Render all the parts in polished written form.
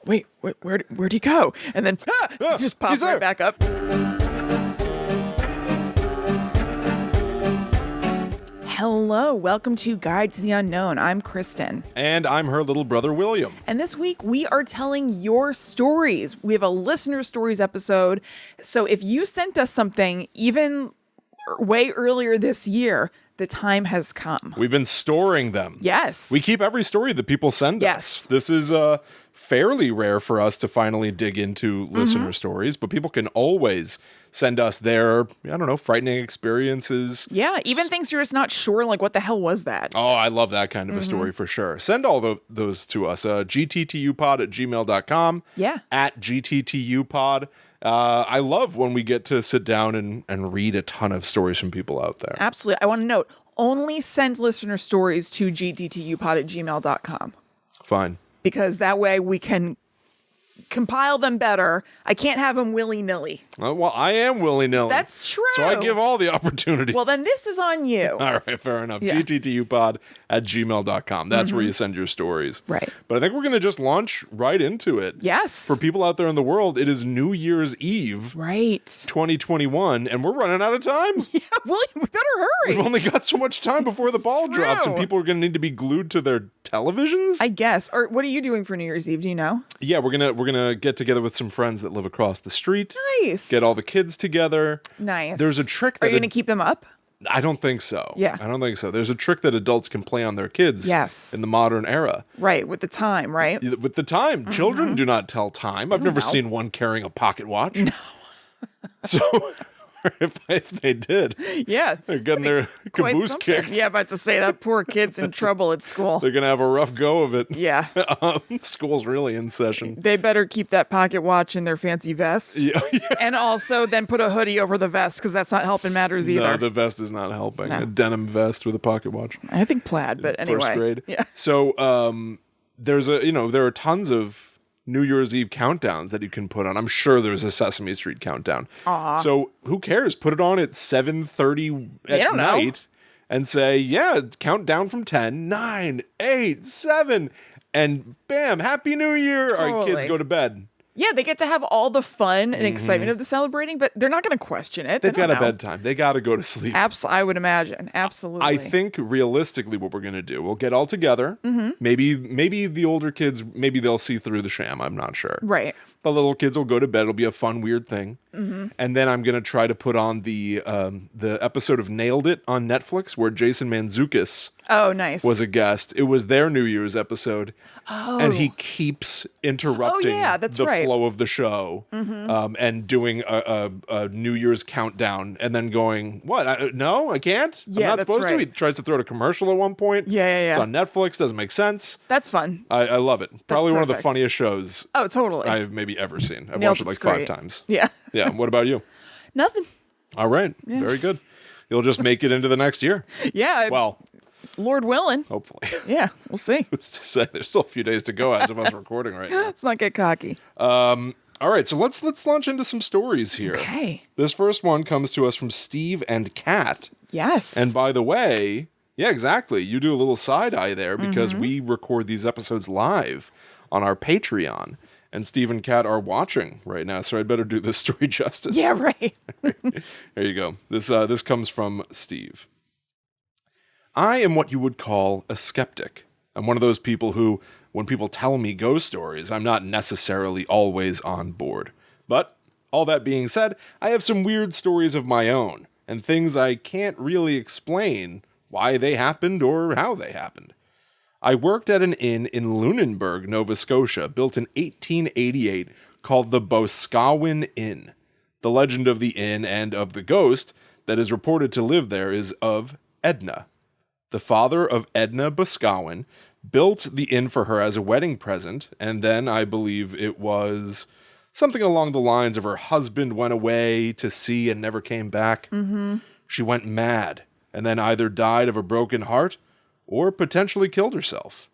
wait, where'd he go? And then he just pops right back up. Hello, welcome to Guide to the Unknown. I'm Kristen. And I'm her little brother, William. And this week we are telling your stories. We have a listener stories episode. So if you sent us something even way earlier this year, the time has come. We've been storing them. Yes. We keep every story that people send us. This is fairly rare for us to finally dig into listener stories, but people can always send us their, I don't know, frightening experiences. Yeah, even things you're just not sure, like, what the hell was that? Oh, I love that kind of a story for sure. Send all those to us. gttupod@gmail.com. Yeah. At gttupod. I love when we get to sit down and read a ton of stories from people out there. Absolutely. I want to note, only send listener stories to gttupod@gmail.com. Fine. Because that way we can compile them better. I can't have them willy-nilly. Well, I am willy-nilly. That's true. So I give all the opportunities. Well, then this is on you. All right, fair enough. Yeah. gttupod@gmail.com. That's where you send your stories. Right. But I think we're going to just launch right into it. Yes. For people out there in the world, it is New Year's Eve. Right. 2021, and we're running out of time. Yeah, William, we better hurry. We've only got so much time before the ball drops, and true. people are going to need to be glued to their televisions. I guess. Or what are you doing for New Year's Eve? Do you know? Yeah, we're gonna get together with some friends that live across the street. Nice. Get all the kids together. Nice. There's a trick Are that you going to keep them up? I don't think so. Yeah. I don't think so. There's a trick that adults can play on their kids. Yes. In the modern era. Right, with the time, right? With the time. Children do not tell time. I've never know. seen one carrying a pocket watch. No. So if they did, Yeah. they're getting their Quite caboose something. kicked. Yeah, about to say that poor kid's in trouble at school. They're going to have a rough go of it. Yeah. School's really in session. They better keep that pocket watch in their fancy vest. Yeah. And also then put a hoodie over the vest because that's not helping matters either. No, the vest is not helping. No. A denim vest with a pocket watch. I think plaid, but anyway. First grade. Yeah. So there are tons of New Year's Eve countdowns that you can put on. I'm sure there's a Sesame Street countdown. So who cares? Put it on at 7:30 at night and say, yeah, count down from 10, 9, 8, 7, and bam, Happy New Year. All right, kids, Totally. go to bed. Yeah, they get to have all the fun and excitement of the celebrating, but they're not going to question it. They've They don't got a know. bedtime. They got to go to sleep. I would imagine. Absolutely. I think realistically what we're going to do, we'll get all together. Maybe the older kids, maybe they'll see through the sham. I'm not sure. Right. The little kids will go to bed. It'll be a fun, weird thing. And then I'm going to try to put on the episode of Nailed It on Netflix where Jason Mantzoukas Oh, nice. was a guest. It was their New Year's episode. Oh. And he keeps interrupting that's the right. flow of the show and doing a New Year's countdown and then going, what? No, I can't? Yeah, I'm not that's supposed to? right. He tries to throw out a commercial at one point. Yeah. It's on Netflix. Doesn't make sense. That's fun. I love it. Probably one of the perfect. funniest shows Oh, totally. I've maybe ever seen. I've Nailed watched it like It's great. 5 times. Yeah. Yeah. What about you? Nothing. All right. Very good. You'll just make it into the next year. Yeah. Well, Lord willing. hopefully. Yeah, we'll see. Who's to say? There's still a few days to go as of us recording right now. Let's not get cocky. All right. So let's launch into some stories here. Okay. This first one comes to us from Steve and Kat. Yes. And by the way, yeah, exactly. You do a little side eye there because we record these episodes live on our Patreon. And Steve and Kat are watching right now, so I'd better do this story justice. Yeah, right. There you go. This comes from Steve. I am what you would call a skeptic. I'm one of those people who, when people tell me ghost stories, I'm not necessarily always on board. But, all that being said, I have some weird stories of my own, and things I can't really explain why they happened or how they happened. I worked at an inn in Lunenburg, Nova Scotia, built in 1888, called the Boscawen Inn. The legend of the inn and of the ghost that is reported to live there is of Edna. The father of Edna Boscawen built the inn for her as a wedding present, and then I believe it was something along the lines of her husband went away to sea and never came back. She went mad, and then either died of a broken heart or potentially killed herself.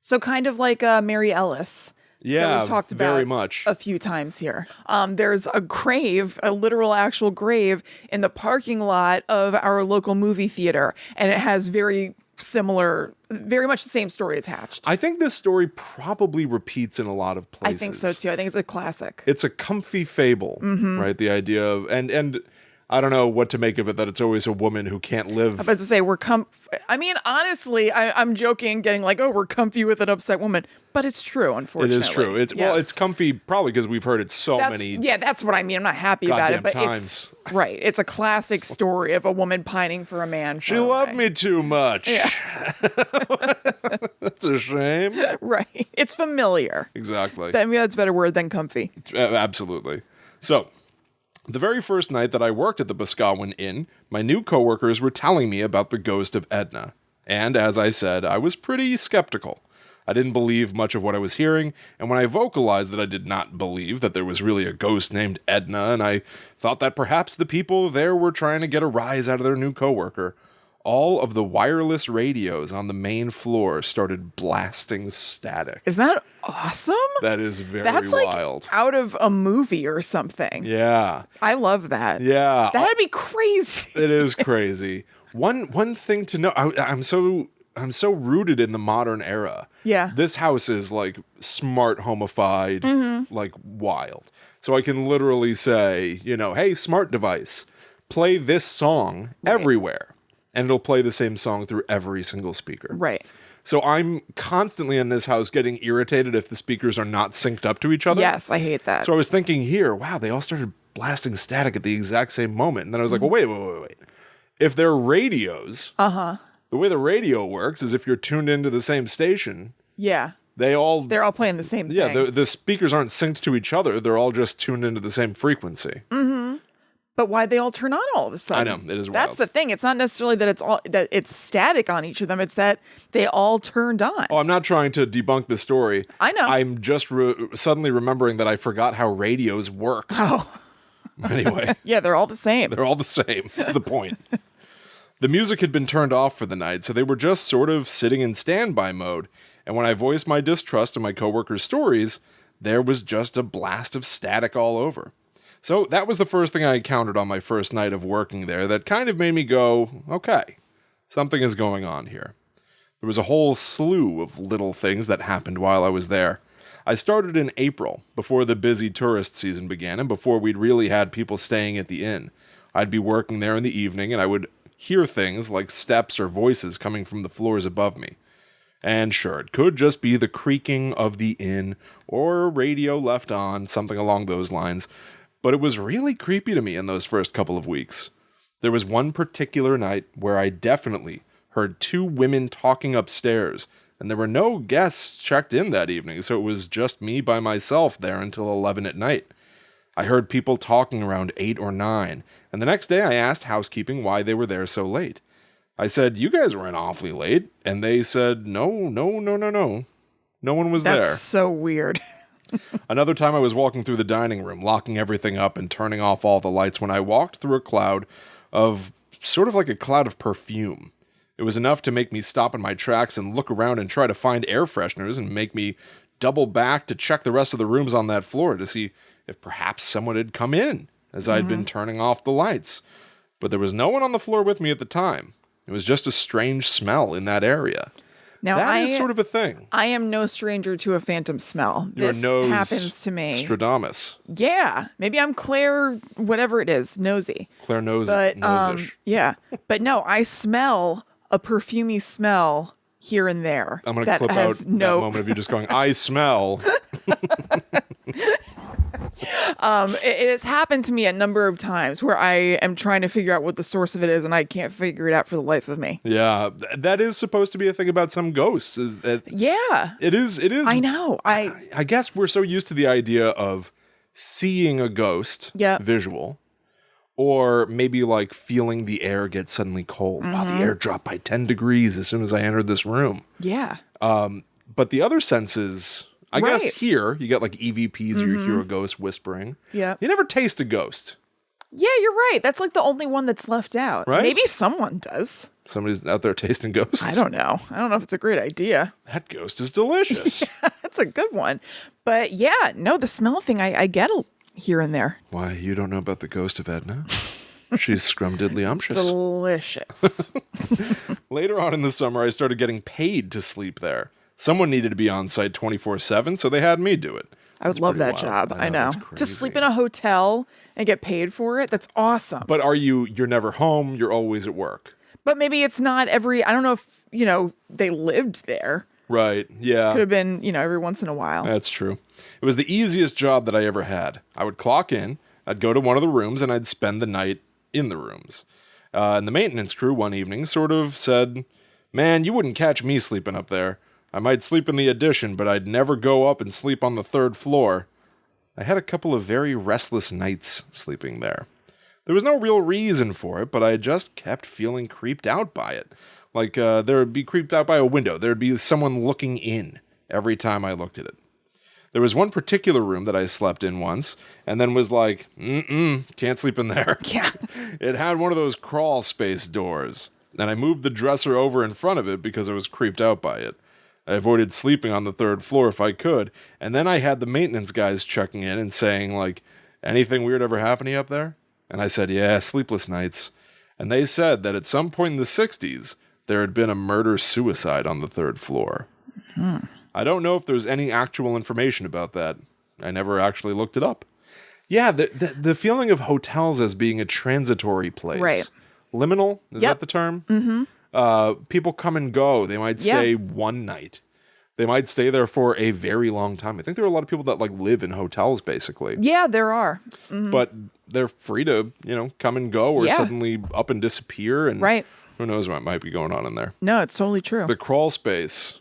So kind of like Mary Ellis. Yeah, that we've talked about very much. a few times here. There's a grave, a literal actual grave in the parking lot of our local movie theater. And it has very similar, very much the same story attached. I think this story probably repeats in a lot of places. I think so too. I think it's a classic. It's a comfy fable, right? The idea of, and I don't know what to make of it, that it's always a woman who can't live. I was about to say, I mean, honestly, I'm joking, getting like, oh, we're comfy with an upset woman. But it's true, unfortunately. It is true. Well, it's comfy probably because we've heard it many. Yeah, that's what I mean. I'm not happy about it, but times. It's right. It's a classic story of a woman pining for a man. She loved me too much. Yeah. That's a shame. Right. It's familiar. Exactly. I mean, that's a better word than comfy. Absolutely. So, the very first night that I worked at the Boscawen Inn, my new coworkers were telling me about the ghost of Edna. And as I said, I was pretty skeptical. I didn't believe much of what I was hearing, and when I vocalized that I did not believe that there was really a ghost named Edna, and I thought that perhaps the people there were trying to get a rise out of their new coworker, all of the wireless radios on the main floor started blasting static. Isn't that awesome? That is very That's wild. Like out of a movie or something. Yeah. I love that. Yeah. That'd be crazy. It is crazy. One thing to know, I'm so rooted in the modern era. Yeah. This house is like smart homified, like wild. So I can literally say, hey, smart device, play this song everywhere. And it'll play the same song through every single speaker. Right. So I'm constantly in this house getting irritated if the speakers are not synced up to each other. Yes, I hate that. So I was thinking here, wow, they all started blasting static at the exact same moment. And then I was like, well, wait. If they're radios, the way the radio works is if you're tuned into the same station. Yeah. They're all playing the same thing. Yeah, the speakers aren't synced to each other. They're all just tuned into the same frequency. Mm-hmm. But why'd they all turn on all of a sudden? I know, it is wild. That's the thing. It's not necessarily that it's static on each of them. It's that they all turned on. Oh, I'm not trying to debunk the story. I know. I'm just suddenly remembering that I forgot how radios work. Oh. Anyway. Yeah, they're all the same. They're all the same. That's the point. The music had been turned off for the night, so they were just sort of sitting in standby mode. And when I voiced my distrust of my coworkers' stories, there was just a blast of static all over. So that was the first thing I encountered on my first night of working there that kind of made me go, okay, something is going on here. There was a whole slew of little things that happened while I was there. I started in April, before the busy tourist season began and before we'd really had people staying at the inn. I'd be working there in the evening and I would hear things like steps or voices coming from the floors above me. And sure, it could just be the creaking of the inn or radio left on, something along those lines. But it was really creepy to me in those first couple of weeks. There was one particular night where I definitely heard two women talking upstairs, and there were no guests checked in that evening, so it was just me by myself there until 11 at night. I heard people talking around 8 or 9, and the next day I asked housekeeping why they were there so late. I said, you guys were in awfully late, and they said, no. No one was there. That's so weird. Another time I was walking through the dining room, locking everything up and turning off all the lights when I walked through a cloud of, sort of like a cloud of perfume. It was enough to make me stop in my tracks and look around and try to find air fresheners and make me double back to check the rest of the rooms on that floor to see if perhaps someone had come in as I'd been turning off the lights. But there was no one on the floor with me at the time. It was just a strange smell in that area. Now, that is sort of a thing. I am no stranger to a phantom smell. Your this nose happens to me. Stradamus. Yeah. Maybe I'm Claire, whatever it is, nosy. Claire knows But, nose-ish. yeah. But no, I smell a perfumey smell here and there. I'm going to clip out that moment of you just going, I smell. It has happened to me a number of times where I am trying to figure out what the source of it is and I can't figure it out for the life of me. Yeah, that is supposed to be a thing about some ghosts. Is that? Yeah. It is. I know. I guess we're so used to the idea of seeing a ghost, visual, or maybe like feeling the air get suddenly cold. Wow, the air dropped by 10 degrees as soon as I entered this room. Yeah. But the other senses, I guess here, you get like EVPs, or you hear a ghost whispering. Yeah. You never taste a ghost. Yeah, you're right. That's like the only one that's left out. Right? Maybe someone does. Somebody's out there tasting ghosts. I don't know. I don't know if it's a great idea. That ghost is delicious. That's a good one. But yeah, no, the smell thing, I get here and there. Why, you don't know about the ghost of Edna? She's scrumdiddlyumptious. Delicious. Later on in the summer, I started getting paid to sleep there. Someone needed to be on site 24/7, so they had me do it. I would love that job. I know. To sleep in a hotel and get paid for it, that's awesome. But you're never home, you're always at work. But maybe it's not I don't know if, they lived there. Right, yeah. Could have been, every once in a while. That's true. It was the easiest job that I ever had. I would clock in, I'd go to one of the rooms, and I'd spend the night in the rooms. And the maintenance crew one evening sort of said, "Man, you wouldn't catch me sleeping up there. I might sleep in the addition, but I'd never go up and sleep on the 3rd floor." I had a couple of very restless nights sleeping there. There was no real reason for it, but I just kept feeling creeped out by it. Like there would be creeped out by a window. There would be someone looking in every time I looked at it. There was one particular room that I slept in once, and then was like, can't sleep in there. Yeah. It had one of those crawl space doors, and I moved the dresser over in front of it because I was creeped out by it. I avoided sleeping on the 3rd floor if I could, and then I had the maintenance guys checking in and saying, like, "Anything weird ever happen to you up there?" And I said, "Yeah, sleepless nights." And they said that at some point in the 60s, there had been a murder-suicide on the 3rd floor. I don't know if there's any actual information about that. I never actually looked it up. Yeah, the feeling of hotels as being a transitory place. Right. Liminal, is that the term? Mm-hmm. People come and go. They might stay one night. They might stay there for a very long time. I think there are a lot of people that live in hotels, basically. Yeah, there are. Mm-hmm. But they're free to, come and go or suddenly up and disappear. And who knows what might be going on in there. No, it's totally true. The crawl space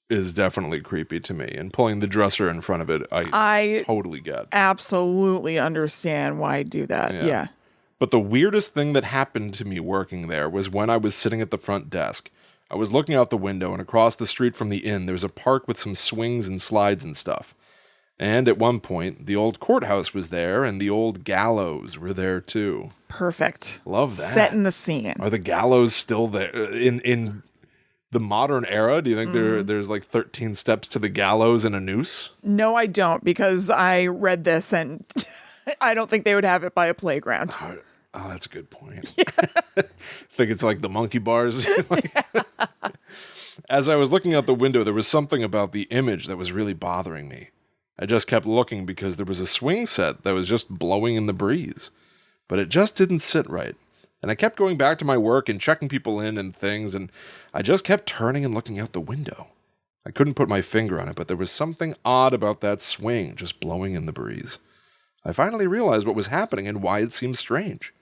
is definitely creepy to me. And pulling the dresser in front of it, I totally get. Absolutely understand why I do that. Yeah. But the weirdest thing that happened to me working there was when I was sitting at the front desk. I was looking out the window, and across the street from the inn, there was a park with some swings and slides and stuff. And at one point, the old courthouse was there, and the old gallows were there too. Perfect. Love that. Setting the scene. Are the gallows still there in the modern era? Do you think there's 13 steps to the gallows and a noose? No, I don't, because I read this and I don't think they would have it by a playground. Oh, that's a good point. Think it's like the monkey bars. As I was looking out the window, there was something about the image that was really bothering me. I just kept looking because there was a swing set that was just blowing in the breeze. But it just didn't sit right. And I kept going back to my work and checking people in and things, and I just kept turning and looking out the window. I couldn't put my finger on it, but there was something odd about that swing just blowing in the breeze. I finally realized what was happening and why it seemed strange.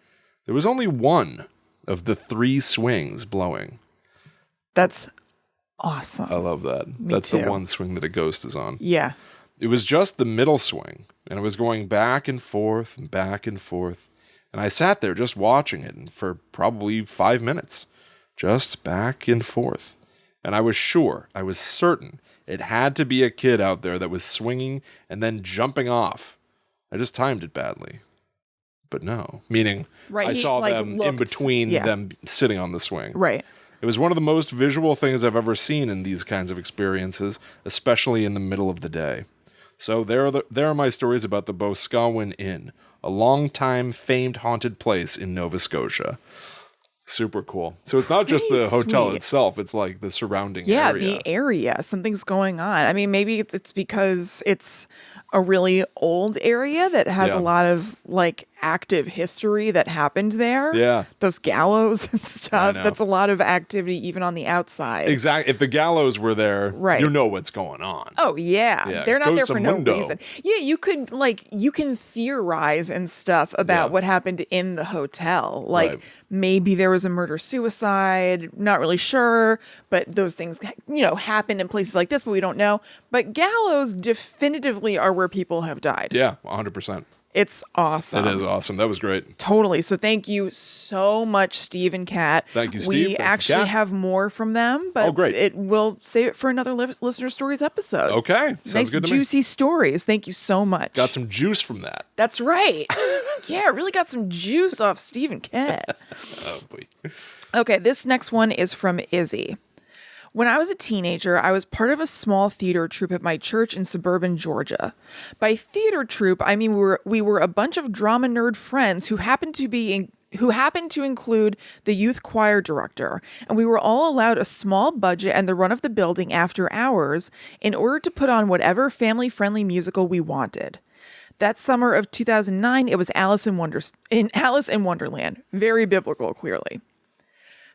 There was only one of the 3 swings blowing. That's awesome. I love that. That's the one swing that a ghost is on. Yeah. It was just the middle swing, and it was going back and forth and back and forth. And I sat there just watching it for probably 5 minutes, just back and forth. And I was certain it had to be a kid out there that was swinging and then jumping off. I just timed it badly. But no, meaning I saw them in between them sitting on the swing. Right. It was one of the most visual things I've ever seen in these kinds of experiences, especially in the middle of the day. So there are my stories about the Boscawen Inn, a long-time famed haunted place in Nova Scotia. Super cool. So it's not just the hotel itself, it's like the surrounding area. Yeah, the area. Something's going on. I mean, maybe it's because it's a really old area that has a lot of active history that happened there. Yeah. Those gallows and stuff. That's a lot of activity even on the outside. Exactly. If the gallows were there, you know what's going on. Oh, yeah. They're not there for no reason. Yeah, you can theorize and stuff about what happened in the hotel. Maybe there was a murder-suicide, not really sure, but those things, happened in places like this, but we don't know. But gallows definitively are where people have died. Yeah, 100%. It's awesome. It is awesome. That was great. Totally. So thank you so much, Steve and Kat. Thank you, Steve. We actually have more from them, but we'll save it for another Listener Stories episode. Okay. Sounds good to me. Juicy stories. Thank you so much. Got some juice from that. That's right. Yeah, really got some juice off Steve and Kat. Oh, boy. Okay, this next one is from Izzy. When I was a teenager, I was part of a small theater troupe at my church in suburban Georgia. By theater troupe, I mean we were a bunch of drama nerd friends who happened to be who happened to include the youth choir director, and we were all allowed a small budget and the run of the building after hours in order to put on whatever family-friendly musical we wanted. That summer of 2009, it was Alice in Wonderland. Very biblical, clearly.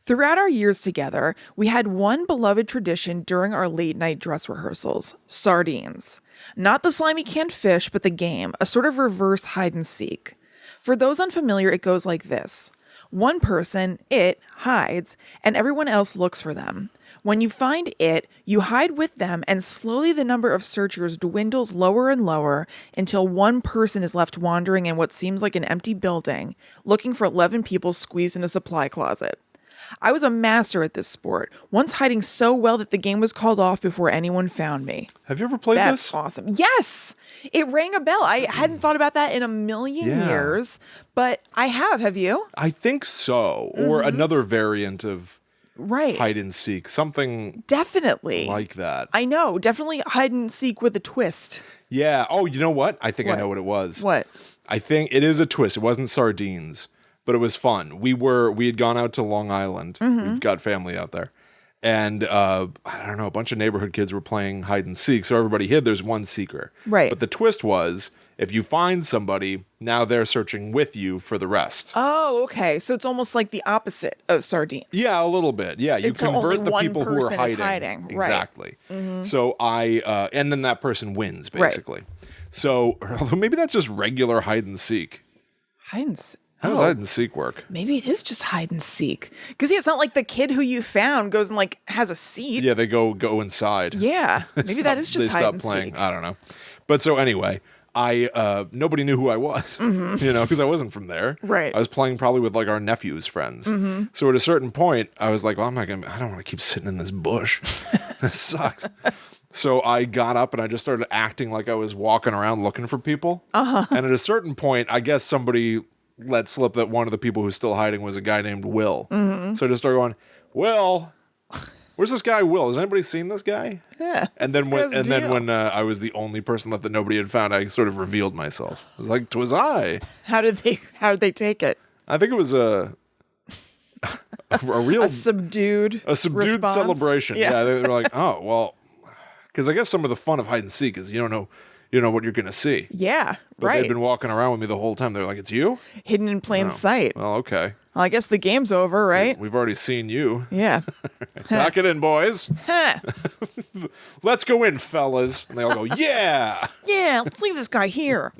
Throughout our years together, we had one beloved tradition during our late-night dress rehearsals: sardines. Not the slimy canned fish, but the game, a sort of reverse hide-and-seek. For those unfamiliar, it goes like this. One person, it, hides, and everyone else looks for them. When you find it, you hide with them, and slowly the number of searchers dwindles lower and lower until one person is left wandering in what seems like an empty building, looking for 11 people squeezed in a supply closet. I was a master at this sport, once hiding so well that the game was called off before anyone found me. Have you ever played That's this? awesome. Yes! It rang a bell. I hadn't thought about that in a million years, but I have. Have you? I think so. Or another variant of Right. hide and seek. Something Definitely. like that. I know. Definitely hide and seek with a twist. Yeah. Oh, you know what? I think I What? know what it was. What? I think it is a twist. It wasn't sardines, but it was fun. We had gone out to Long Island. We've got family out there. And I don't know, a bunch of neighborhood kids were playing hide and seek. So everybody hid. There's one seeker. Right. But the twist was, if you find somebody, now they're searching with you for the rest. Oh, okay. So it's almost like the opposite of sardines. Yeah, a little bit. Yeah, you Until only convert the one people who are person is hiding. hiding. Right. Exactly. So and then that person wins, basically. So although maybe that's just regular hide and seek. Hide and seek. How does hide and seek work? Maybe it is just hide and seek. Because it's not like the kid who you found goes and like has a seat. Yeah, they go inside. Yeah. Maybe that is just they hide stop and playing. seek. I don't know. But so anyway, nobody knew who I was, because I wasn't from there. Right. I was playing probably with like our nephew's friends. So at a certain point, I was like, well, I don't want to keep sitting in this bush. This sucks. So I got up and I just started acting like I was walking around looking for people. And at a certain point, I guess somebody let slip that one of the people who's still hiding was a guy named Will. So I just started going, Will, where's this guy Will? Has anybody seen this guy? Yeah. And then when I was the only person left that nobody had found, I sort of revealed myself. I was like, "'Twas I." How did they take it? I think it was a real subdued response? celebration. Yeah, they were like, "Oh, well," because I guess some of the fun of hide and seek is you don't know what you're going to see. Yeah, But right. they'd been walking around with me the whole time. They're like, "It's you?" Hidden in plain sight. Well, okay. Well, I guess the game's over, right? We've already seen you. Yeah. Pack it in, boys. Huh. Let's go in, fellas. And they all go, "Yeah." Yeah, let's leave this guy here.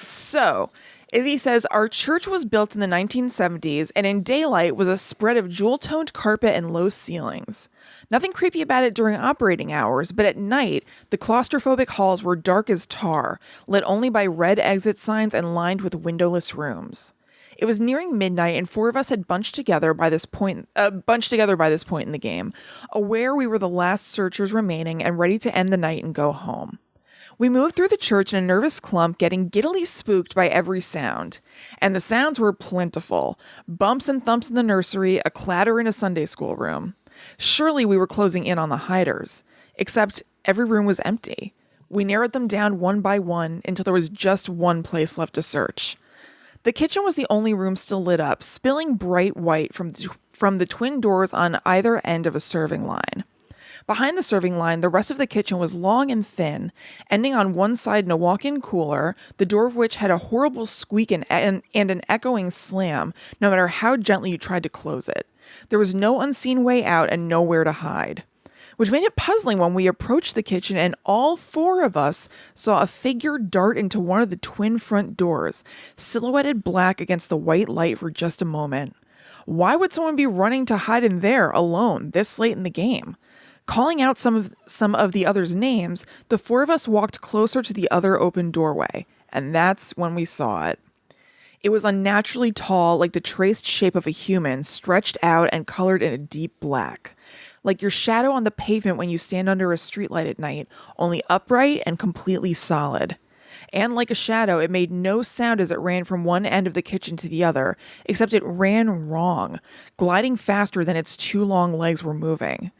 So Izzy says, our church was built in the 1970s, and in daylight was a spread of jewel-toned carpet and low ceilings. Nothing creepy about it during operating hours, but at night, the claustrophobic halls were dark as tar, lit only by red exit signs and lined with windowless rooms. It was nearing midnight, and four of us had bunched together by this point in the game, aware we were the last searchers remaining and ready to end the night and go home. We moved through the church in a nervous clump, getting giddily spooked by every sound. And the sounds were plentiful. Bumps and thumps in the nursery, a clatter in a Sunday school room. Surely we were closing in on the hiders. Except every room was empty. We narrowed them down one by one until there was just one place left to search. The kitchen was the only room still lit up, spilling bright white from the twin doors on either end of a serving line. Behind the serving line, the rest of the kitchen was long and thin, ending on one side in a walk-in cooler, the door of which had a horrible squeak and an echoing slam, no matter how gently you tried to close it. There was no unseen way out and nowhere to hide. Which made it puzzling when we approached the kitchen and all four of us saw a figure dart into one of the twin front doors, silhouetted black against the white light for just a moment. Why would someone be running to hide in there alone this late in the game? Calling out some of the others' names, the four of us walked closer to the other open doorway, and that's when we saw it. It was unnaturally tall, like the traced shape of a human, stretched out and colored in a deep black. Like your shadow on the pavement when you stand under a streetlight at night, only upright and completely solid. And like a shadow, it made no sound as it ran from one end of the kitchen to the other, except it ran wrong, gliding faster than its two long legs were moving.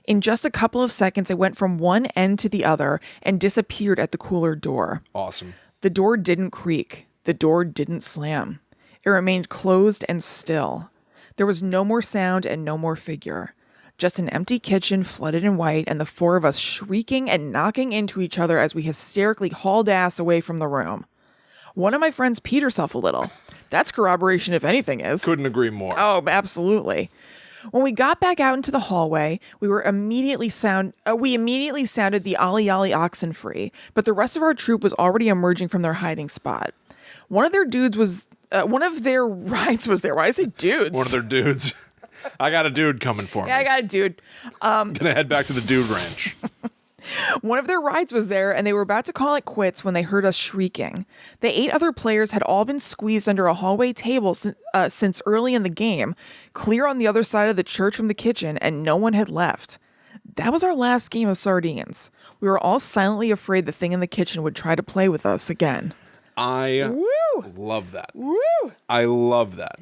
In just a couple of seconds, it went from one end to the other and disappeared at the cooler door. Awesome. The door didn't creak. The door didn't slam. It It remained closed and still. There was no more sound and no more figure. Just an empty kitchen flooded in white and the four of us shrieking and knocking into each other as we hysterically hauled ass away from the room. One of my friends peed herself a little. That's corroboration if anything is. Couldn't agree more. Oh, absolutely. When we got back out into the hallway, we immediately sounded the Ollie Ollie oxen free, but the rest of our troop was already emerging from their hiding spot. One of their rides was there. Why did I say dudes? One of their dudes. I got a dude coming for me. Yeah, I got a dude. Gonna head back to the dude ranch. One of their rides was there, and they were about to call it quits when they heard us shrieking. The 8 other players had all been squeezed under a hallway table since early in the game, clear on the other side of the church from the kitchen, and no one had left. That was our last game of sardines. We were all silently afraid the thing in the kitchen would try to play with us again. I Woo! love that. Woo! I love that.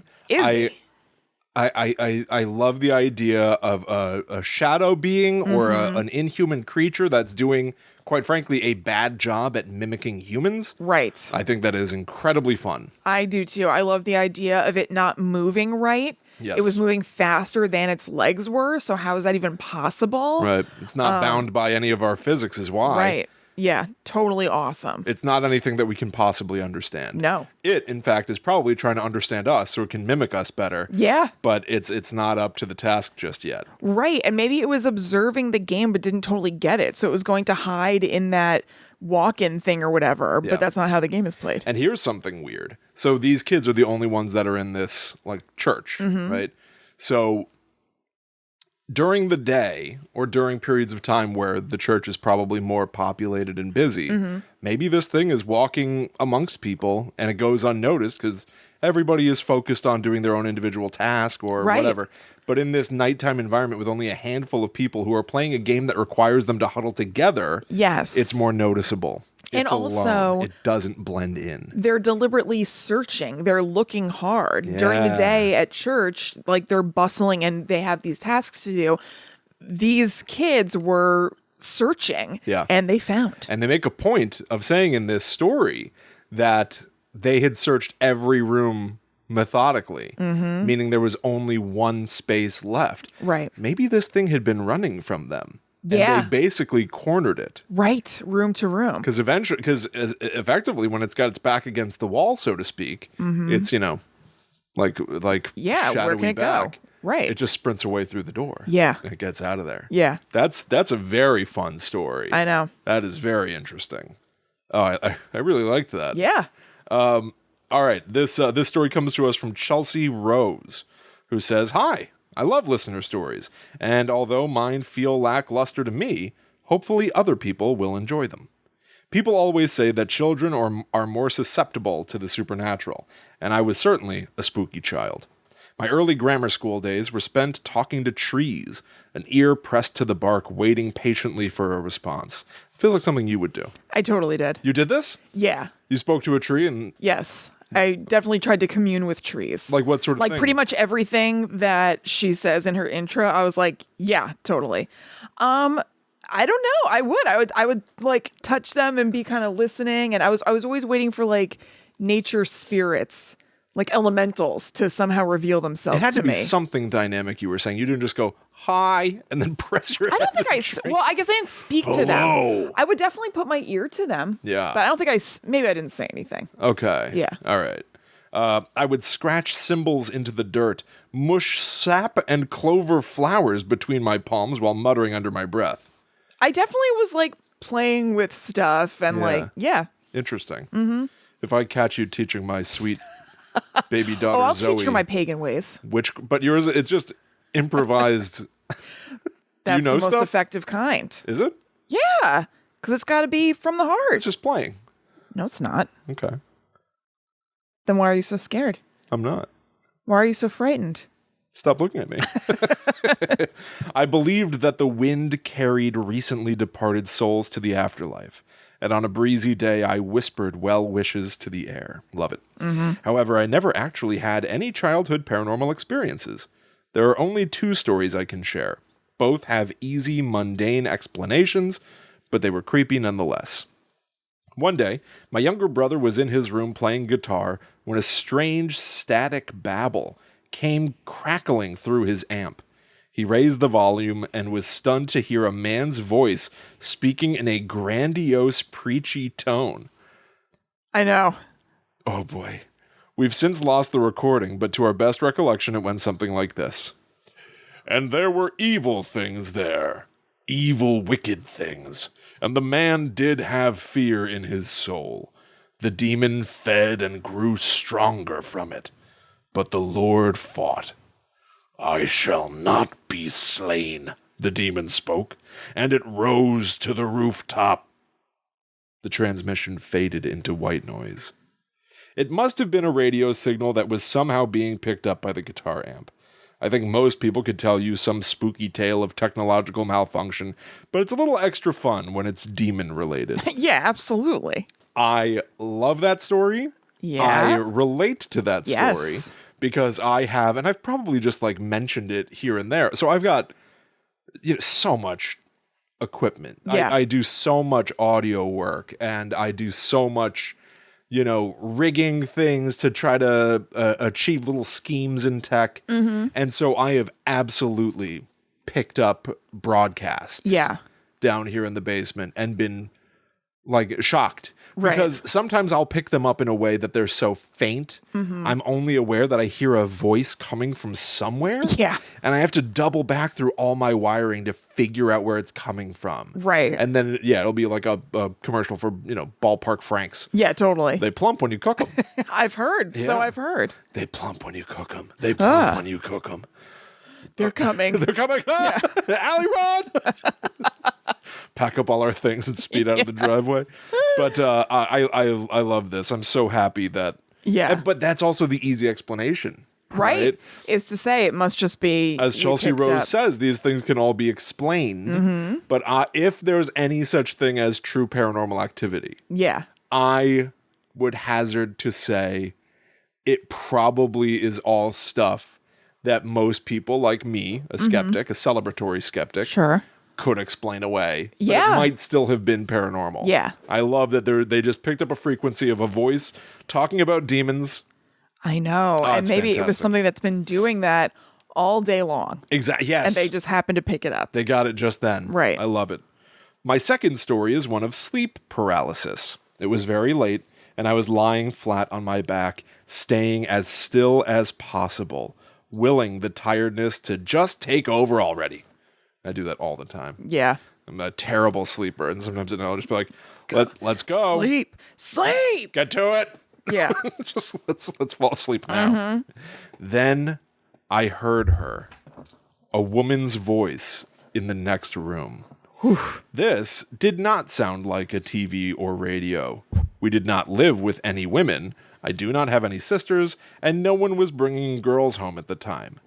I love the idea of a shadow being or an inhuman creature that's doing, quite frankly, a bad job at mimicking humans. Right. I think that is incredibly fun. I do too. I love the idea of it not moving right. Yes. It was moving faster than its legs were, so how is that even possible? Right. It's not bound by any of our physics is why. Right. Yeah, totally awesome. It's not anything that we can possibly understand. No. It, in fact, is probably trying to understand us so it can mimic us better. Yeah. But it's not up to the task just yet. Right. And maybe it was observing the game but didn't totally get it. So it was going to hide in that walk-in thing or whatever. Yeah. But that's not how the game is played. And here's something weird. So these kids are the only ones that are in this church, right? So during the day or during periods of time where the church is probably more populated and busy, maybe this thing is walking amongst people and it goes unnoticed because everybody is focused on doing their own individual task or whatever. But in this nighttime environment with only a handful of people who are playing a game that requires them to huddle together, yes, it's more noticeable. And it's also, alone. It doesn't blend in. They're deliberately searching. They're looking hard. During the day at church, they're bustling and they have these tasks to do. These kids were searching and they found. And they make a point of saying in this story that they had searched every room methodically, meaning there was only one space left. Right. Maybe this thing had been running from them. And they basically cornered it. Right, room to room. Because effectively, when it's got its back against the wall, so to speak, it's, like where can it go? Right. It just sprints away through the door. Yeah. And it gets out of there. Yeah. That's a very fun story. I know. That is very interesting. Oh, I really liked that. Yeah. All right. This story comes to us from Chelsea Rose, who says, "Hi. I love listener stories, and although mine feel lackluster to me, hopefully other people will enjoy them. People always say that children are more susceptible to the supernatural, and I was certainly a spooky child. My early grammar school days were spent talking to trees, an ear pressed to the bark, waiting patiently for a response. Feels like something you would do." I totally did. You did this? Yeah. You spoke to a tree and... Yes. I definitely tried to commune with trees. Like what sort of thing? Pretty much everything that she says in her intro, I was like, yeah, totally. I don't know. I would touch them and be kind of listening. And I was always waiting for nature spirits, elementals to somehow reveal themselves to me. It had to be something dynamic you were saying. You didn't just go, "Hi," and then press your head. I don't think I guess I didn't speak to them. I would definitely put my ear to them. Yeah. But I don't think maybe I didn't say anything. Okay. Yeah. All right. I would scratch symbols into the dirt, mush sap and clover flowers between my palms while muttering under my breath. I definitely was playing with stuff and Interesting. Mm-hmm. If I catch you teaching my sweet baby daughter I'll Zoe, teach her my pagan ways. But yours, it's just improvised. That's you know the most stuff? effective kind. Is it? Yeah, because it's got to be from the heart. It's just playing. No, it's not. Okay. Then why are you so scared? I'm not. Why are you so frightened? Stop looking at me. I believed that the wind carried recently departed souls to the afterlife, and on a breezy day I whispered well wishes to the air. Love it. However, I never actually had any childhood paranormal experiences. There are only 2 stories I can share. Both have easy, mundane explanations, but they were creepy nonetheless. One day, my younger brother was in his room playing guitar when a strange static babble came crackling through his amp. He raised the volume and was stunned to hear a man's voice speaking in a grandiose, preachy tone. I know. Oh boy. We've since lost the recording, but to our best recollection, it went something like this. And there were evil things there. Evil, wicked things. And the man did have fear in his soul. The demon fed and grew stronger from it. But the Lord fought. I shall not be slain, the demon spoke, and it rose to the rooftop. The transmission faded into white noise. It must have been a radio signal that was somehow being picked up by the guitar amp. I think most people could tell you some spooky tale of technological malfunction, but it's a little extra fun when it's demon-related. Yeah, absolutely. I love that story. Yeah. I relate to that Yes. story because I have, and I've probably just like mentioned it here and there. So I've got so much equipment. Yeah. I do so much audio work, and I do so much rigging things to try to achieve little schemes in tech. Mm-hmm. And so I have absolutely picked up broadcasts down here in the basement and been like shocked. Right. Because sometimes I'll pick them up in a way that they're so faint. Mm-hmm. I'm only aware that I hear a voice coming from somewhere. Yeah. And I have to double back through all my wiring to figure out where it's coming from. Right. And then, it'll be like a commercial for, Ballpark Franks. Yeah, totally. They plump when you cook them. I've heard. Yeah. So I've heard. They plump when you cook them. They plump when you cook them. They're coming. They're coming. Yeah. Alley run. Pack up all our things and speed out of the driveway. But I love this. I'm so happy that. Yeah. But that's also the easy explanation. Right. Is to say it must just be. As Chelsea Rose says, these things can all be explained. Mm-hmm. But if there's any such thing as true paranormal activity. Yeah. I would hazard to say it probably is all stuff that most people like me, a skeptic, a celebratory skeptic, Sure, could explain away. Yeah. But it might still have been paranormal. Yeah. I love that they just picked up a frequency of a voice talking about demons. I know. Oh, and it's maybe it was fantastic. something that's been doing that all day long. Exactly. Yes. And they just happened to pick it up. They got it just then. Right. I love it. My second story is one of sleep paralysis. It was very late, and I was lying flat on my back, staying as still as possible, willing the tiredness to just take over already. I do that all the time. Yeah. I'm a terrible sleeper, and sometimes I'll just be like, let's go. Sleep. Get to it. Yeah. Just let's fall asleep now. Mm-hmm. Then I heard her, a woman's voice in the next room. This did not sound like a TV or radio. We did not live with any women. I do not have any sisters, and no one was bringing girls home at the time.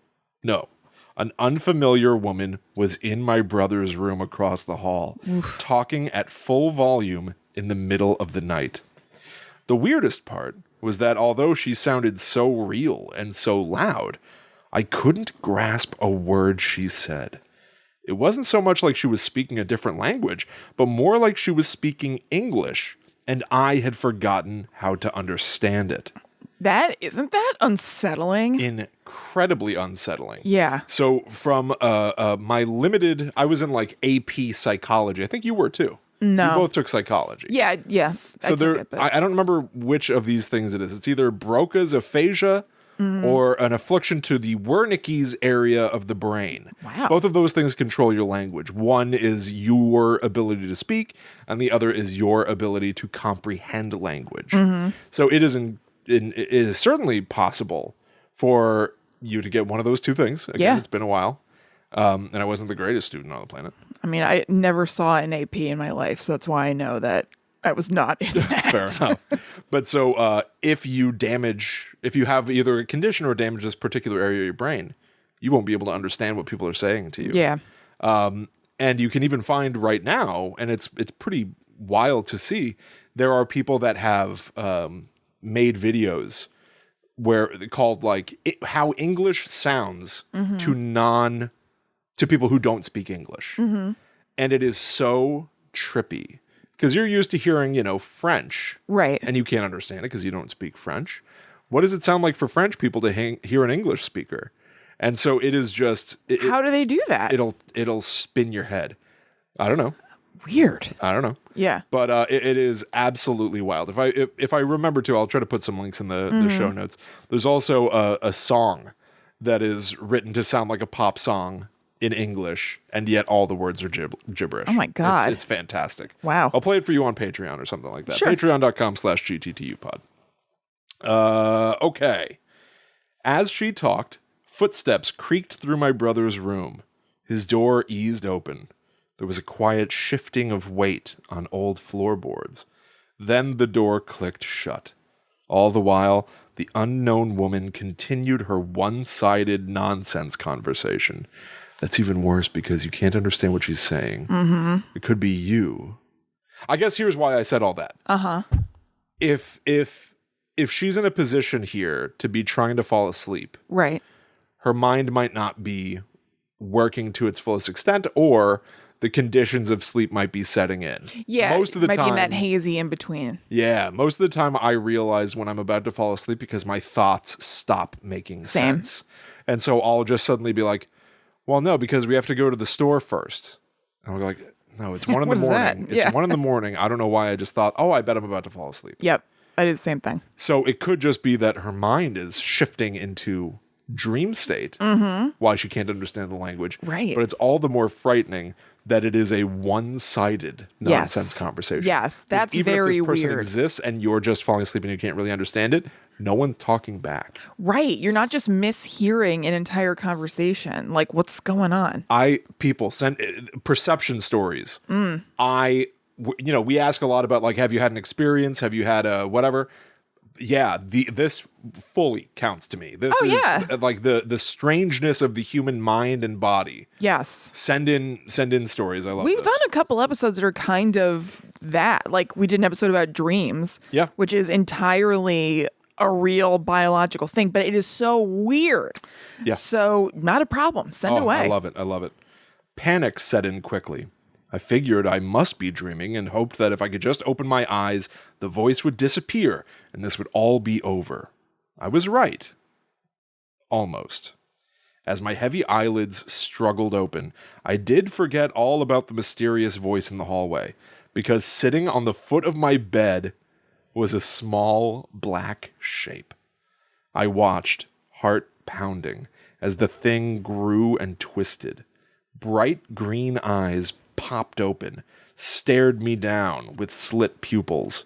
No, an unfamiliar woman was in my brother's room across the hall, talking at full volume in the middle of the night. The weirdest part was that although she sounded so real and so loud, I couldn't grasp a word she said. It wasn't so much like she was speaking a different language, but more like she was speaking English, and I had forgotten how to understand it. Isn't that unsettling? Incredibly unsettling. Yeah. So from my limited, I was in like AP psychology. I think you were too. No. We both took psychology. Yeah. So I don't remember which of these things it is. It's either Broca's aphasia or an affliction to the Wernicke's area of the brain. Wow. Both of those things control your language. One is your ability to speak, and the other is your ability to comprehend language. So it is certainly possible for you to get one of those two things. Again, It's been a while. And I wasn't the greatest student on the planet. I mean, I never saw an AP in my life, so that's why I know that I was not in that. Fair enough. But so if you have either a condition or damage this particular area of your brain, you won't be able to understand what people are saying to you. Yeah. And you can even find right now, and it's pretty wild to see, there are people that have made videos called like how English sounds to people who don't speak English. And it is so trippy Because you're used to hearing, French. Right. And you can't understand it because you don't speak French. What does it sound like for French people to hear an English speaker? And so it is just... How do they do that? It'll spin your head. I don't know. Weird. I don't know. Yeah. But it is absolutely wild. If I remember to, I'll try to put some links in the show notes. There's also a song that is written to sound like a pop song in English, and yet all the words are gibberish. Oh my God. It's fantastic. Wow. I'll play it for you on Patreon or something like that. Sure. Patreon.com/GTTUpod. Okay. As she talked, footsteps creaked through my brother's room. His door eased open. There was a quiet shifting of weight on old floorboards. Then the door clicked shut. All the while, the unknown woman continued her one-sided nonsense conversation. That's even worse because you can't understand what she's saying. Mm-hmm. It could be you. I guess here's why I said all that. Uh-huh. If she's in a position here to be trying to fall asleep, right, her mind might not be working to its fullest extent, or the conditions of sleep might be setting in. Yeah, most of the might time, be in that hazy in between. Yeah, most of the time I realize when I'm about to fall asleep because my thoughts stop making sense. And so I'll just suddenly be like, well, no, because we have to go to the store first. And I'll go like, no, it's 1 in the morning. It's 1 in the morning. I don't know why I just thought, oh, I bet I'm about to fall asleep. Yep, I did the same thing. So it could just be that her mind is shifting into dream state while she can't understand the language. Right. But it's all the more frightening that it is a one-sided nonsense conversation. Yes, that's even very if this person weird. exists and you're just falling asleep and you can't really understand it, no one's talking back. Right. You're not just mishearing an entire conversation. Like, what's going on? People send perception stories. We ask a lot about, like, have you had an experience? Have you had a whatever? Yeah, this fully counts to me. This is like the strangeness of the human mind and body. Yes. Send in stories. I love We've this. done a couple episodes that are kind of that. Like, we did an episode about dreams. Yeah. Which is entirely a real biological thing, but it is so weird. Yeah. So not a problem. Send away. I love it. Panic set in quickly. I figured I must be dreaming and hoped that if I could just open my eyes, the voice would disappear and this would all be over. I was right. Almost. As my heavy eyelids struggled open, I did forget all about the mysterious voice in the hallway, because sitting on the foot of my bed was a small black shape. I watched, heart pounding, as the thing grew and twisted. Bright green eyes popped open, stared me down with slit pupils.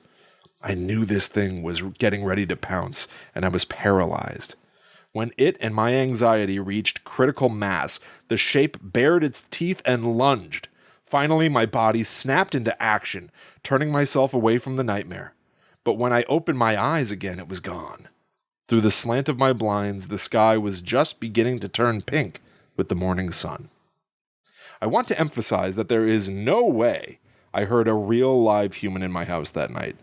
I knew this thing was getting ready to pounce, and I was paralyzed. When it and my anxiety reached critical mass, the shape bared its teeth and lunged. Finally, my body snapped into action, turning myself away from the nightmare. But when I opened my eyes again, it was gone. Through the slant of my blinds, the sky was just beginning to turn pink with the morning sun. I want to emphasize that there is no way I heard a real live human in my house that night.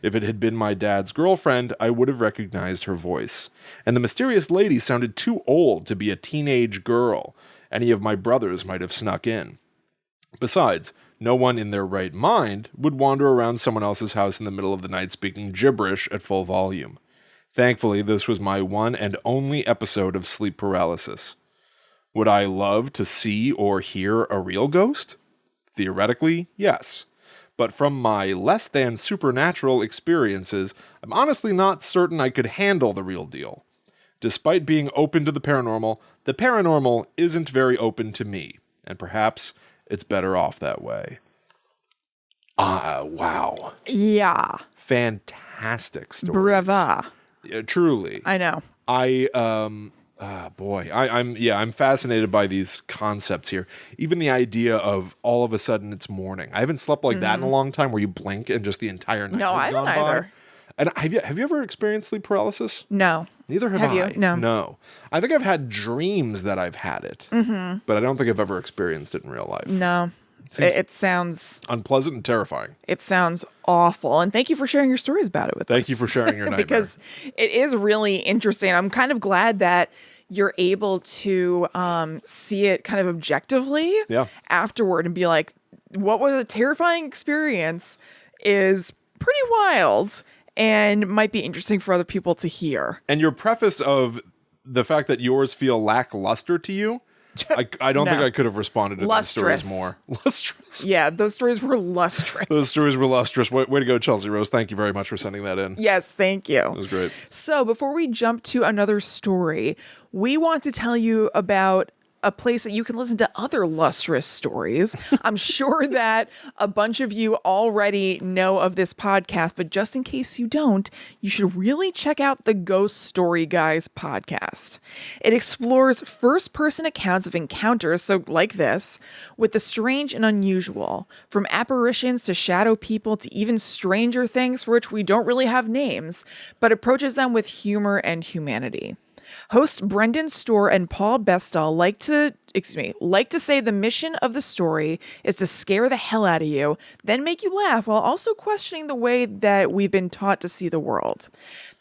If it had been my dad's girlfriend, I would have recognized her voice. And the mysterious lady sounded too old to be a teenage girl. Any of my brothers might have snuck in. Besides, no one in their right mind would wander around someone else's house in the middle of the night speaking gibberish at full volume. Thankfully, this was my one and only episode of sleep paralysis. Would I love to see or hear a real ghost? Theoretically, yes. But from my less than supernatural experiences, I'm honestly not certain I could handle the real deal. Despite being open to the paranormal isn't very open to me, and perhaps it's better off that way. Wow. Yeah. Fantastic story. Brava. Truly. I know. I'm fascinated by these concepts here. Even the idea of all of a sudden it's morning. I haven't slept like that in a long time, where you blink and just the entire night No, I has gone haven't by. either. And have you ever experienced sleep paralysis? No. Neither have Have I. you? No. No. I think I've had dreams that I've had it, but I don't think I've ever experienced it in real life. No. It sounds unpleasant and terrifying. It sounds awful. And thank you for sharing your stories about it with us. Thank you for sharing your nightmare. Because it is really interesting. I'm kind of glad that you're able to see it kind of objectively afterward and be like, what was a terrifying experience is pretty wild and might be interesting for other people to hear. And your preface of the fact that yours feel lackluster to you, I don't think I could have responded to those stories more. Lustrous. Yeah, those stories were lustrous. Those stories were lustrous. Way to go, Chelsea Rose. Thank you very much for sending that in. Yes, thank you. It was great. So before we jump to another story, we want to tell you about a place that you can listen to other lustrous stories. I'm sure that a bunch of you already know of this podcast, but just in case you don't, you should really check out the Ghost Story Guys podcast. It explores first-person accounts of encounters, so like this, with the strange and unusual, from apparitions to shadow people to even stranger things for which we don't really have names, but approaches them with humor and humanity. Hosts Brendan Storr and Paul Bestall like to say the mission of the story is to scare the hell out of you, then make you laugh while also questioning the way that we've been taught to see the world.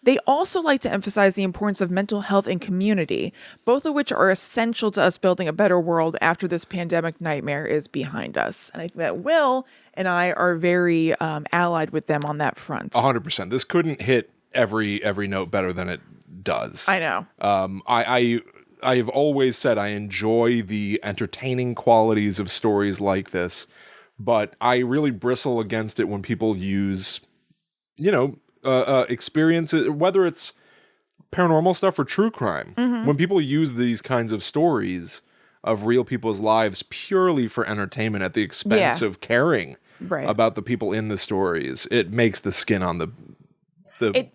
They also like to emphasize the importance of mental health and community, both of which are essential to us building a better world after this pandemic nightmare is behind us. And I think that Will and I are very allied with them on that front. 100%. This couldn't hit every note better than it does. I know. I've always said I enjoy the entertaining qualities of stories like this, but I really bristle against it when people use, experiences, whether it's paranormal stuff or true crime. Mm-hmm. When people use these kinds of stories of real people's lives purely for entertainment at the expense of caring about the people in the stories, it makes the skin on the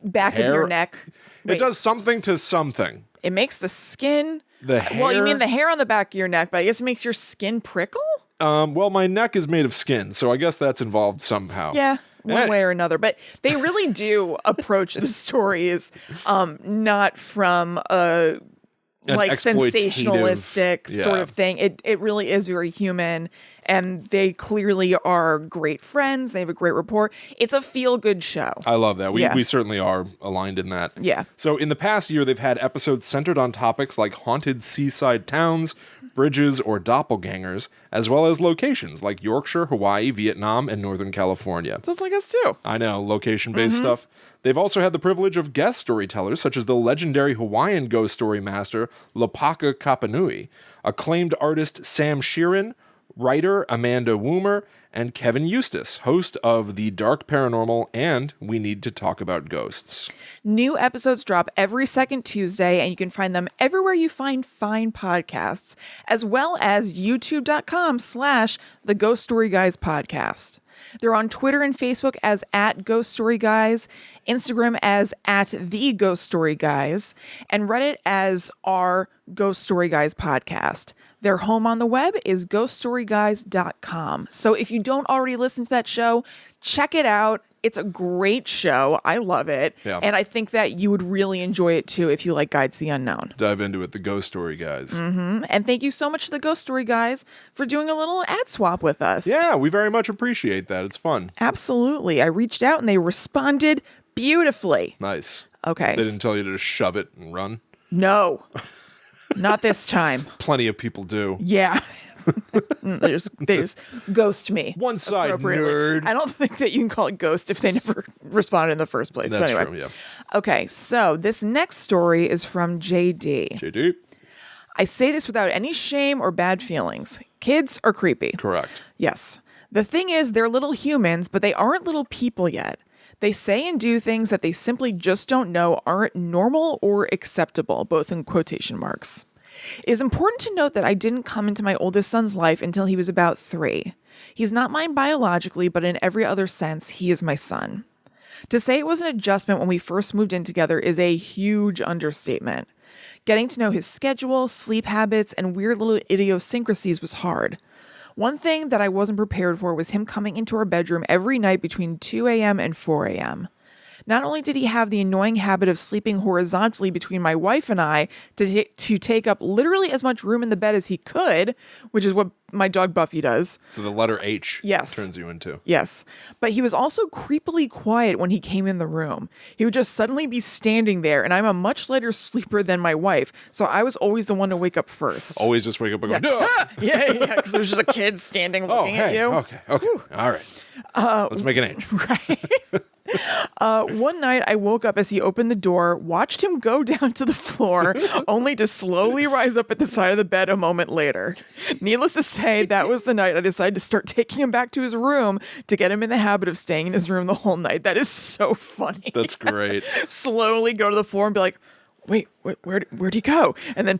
back hair, of your neck. It does something to something. It makes the skin. The hair. Well, you mean the hair on the back of your neck, but I guess it makes your skin prickle? Well, my neck is made of skin, so I guess that's involved somehow. Yeah, one way or another. But they really do approach the stories not from a sensationalistic sort of thing. It really is very human, and they clearly are great friends. They have a great rapport. It's a feel-good show. I love that. We certainly are aligned in that. Yeah. So in the past year, they've had episodes centered on topics like haunted seaside towns, bridges, or doppelgangers, as well as locations like Yorkshire, Hawaii, Vietnam, and Northern California. So it's like us too. I know, location-based stuff. They've also had the privilege of guest storytellers, such as the legendary Hawaiian ghost story master, Lopaka Kapanui, acclaimed artist Sam Sheeran, writer Amanda Woomer, and Kevin Eustace, host of The Dark Paranormal and We Need to Talk About Ghosts. New episodes drop every second Tuesday, and you can find them everywhere you find fine podcasts, as well as youtube.com/The Ghost Story Guys podcast. They're on Twitter and Facebook as @GhostStoryGuys, Instagram as @TheGhostStoryGuys, and Reddit as our Ghost Story Guys podcast. Their home on the web is ghoststoryguys.com. So if you don't already listen to that show, check it out. It's a great show. I love it. Yeah. And I think that you would really enjoy it too if you like Guides to the Unknown. Dive into it, the Ghost Story Guys. Mm-hmm. And thank you so much to the Ghost Story Guys for doing a little ad swap with us. Yeah, we very much appreciate that. It's fun. Absolutely. I reached out and they responded beautifully. Nice. Okay. They didn't tell you to just shove it and run? No. Not this time. Plenty of people do. Yeah. they just ghost me. One side, nerd. I don't think that you can call it ghost if they never responded in the first place. That's but anyway. true, yeah. Okay, so this next story is from JD. JD. I say this without any shame or bad feelings. Kids are creepy. Correct. Yes. The thing is, they're little humans, but they aren't little people yet. They say and do things that they simply just don't know aren't normal or acceptable, both in quotation marks. It is important to note that I didn't come into my oldest son's life until he was about 3. He's not mine biologically, but in every other sense, he is my son. To say it was an adjustment when we first moved in together is a huge understatement. Getting to know his schedule, sleep habits, and weird little idiosyncrasies was hard. One thing that I wasn't prepared for was him coming into our bedroom every night between 2 a.m. and 4 a.m. Not only did he have the annoying habit of sleeping horizontally between my wife and I to take up literally as much room in the bed as he could, which is what my dog Buffy does. So the letter H Yes. turns you into. Yes. But he was also creepily quiet when he came in the room. He would just suddenly be standing there, and I'm a much lighter sleeper than my wife, so I was always the one to wake up first. Always just wake up and go, "Duh!" Yeah, because there's just a kid standing Oh, looking at you. okay. All right. Let's make an H. One night I woke up as he opened the door, watched him go down to the floor, only to slowly rise up at the side of the bed a moment later. Needless to say, that was the night I decided to start taking him back to his room to get him in the habit of staying in his room the whole night. That is so funny. That's great. Slowly go to the floor and be like, wait, where'd he go? And then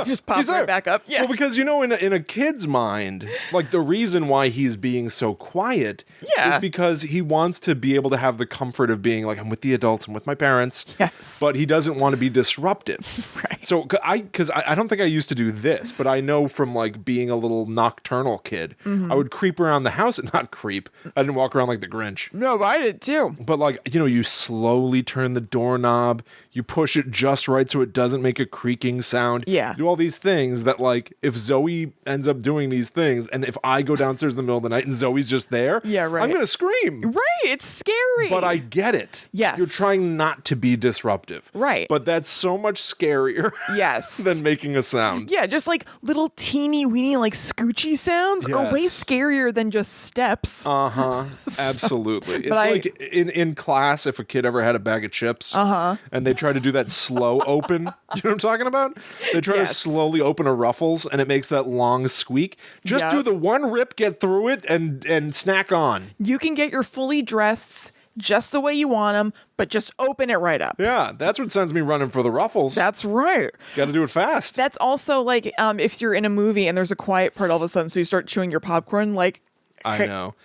just pop right back up. Yeah. Well, because, in a kid's mind, like the reason why he's being so quiet is because he wants to be able to have the comfort of being like, I'm with the adults, I'm with my parents. Yes. But he doesn't want to be disruptive. Right. So because I don't think I used to do this, but I know from like being a little nocturnal kid, I would creep around the house and not creep. I didn't walk around like the Grinch. No, but I did too. But like, you slowly turn the doorknob, you push it just right so it doesn't make a creaking sound. Yeah. Do all these things that like, if Zoe ends up doing these things, and if I go downstairs in the middle of the night and Zoe's just there, Yeah, right. I'm going to scream. Right, it's scary. But I get it. Yes. You're trying not to be disruptive. Right. But that's so much scarier Yes. than making a sound. Yeah, just like little teeny weeny like scoochy sounds are way Yes. scarier than just steps. Uh-huh. Absolutely. It's but like in class, if a kid ever had a bag of chips and they try to do that slow open, you know what I'm talking about? They try to slowly open a Ruffles and it makes that long squeak. Just do the one rip, get through it, and snack on. You can get your fully dressed just the way you want them, but just open it right up. Yeah, that's what sends me running for the Ruffles. That's right. Got to do it fast. That's also like if you're in a movie and there's a quiet part all of a sudden, so you start chewing your popcorn, like... I know.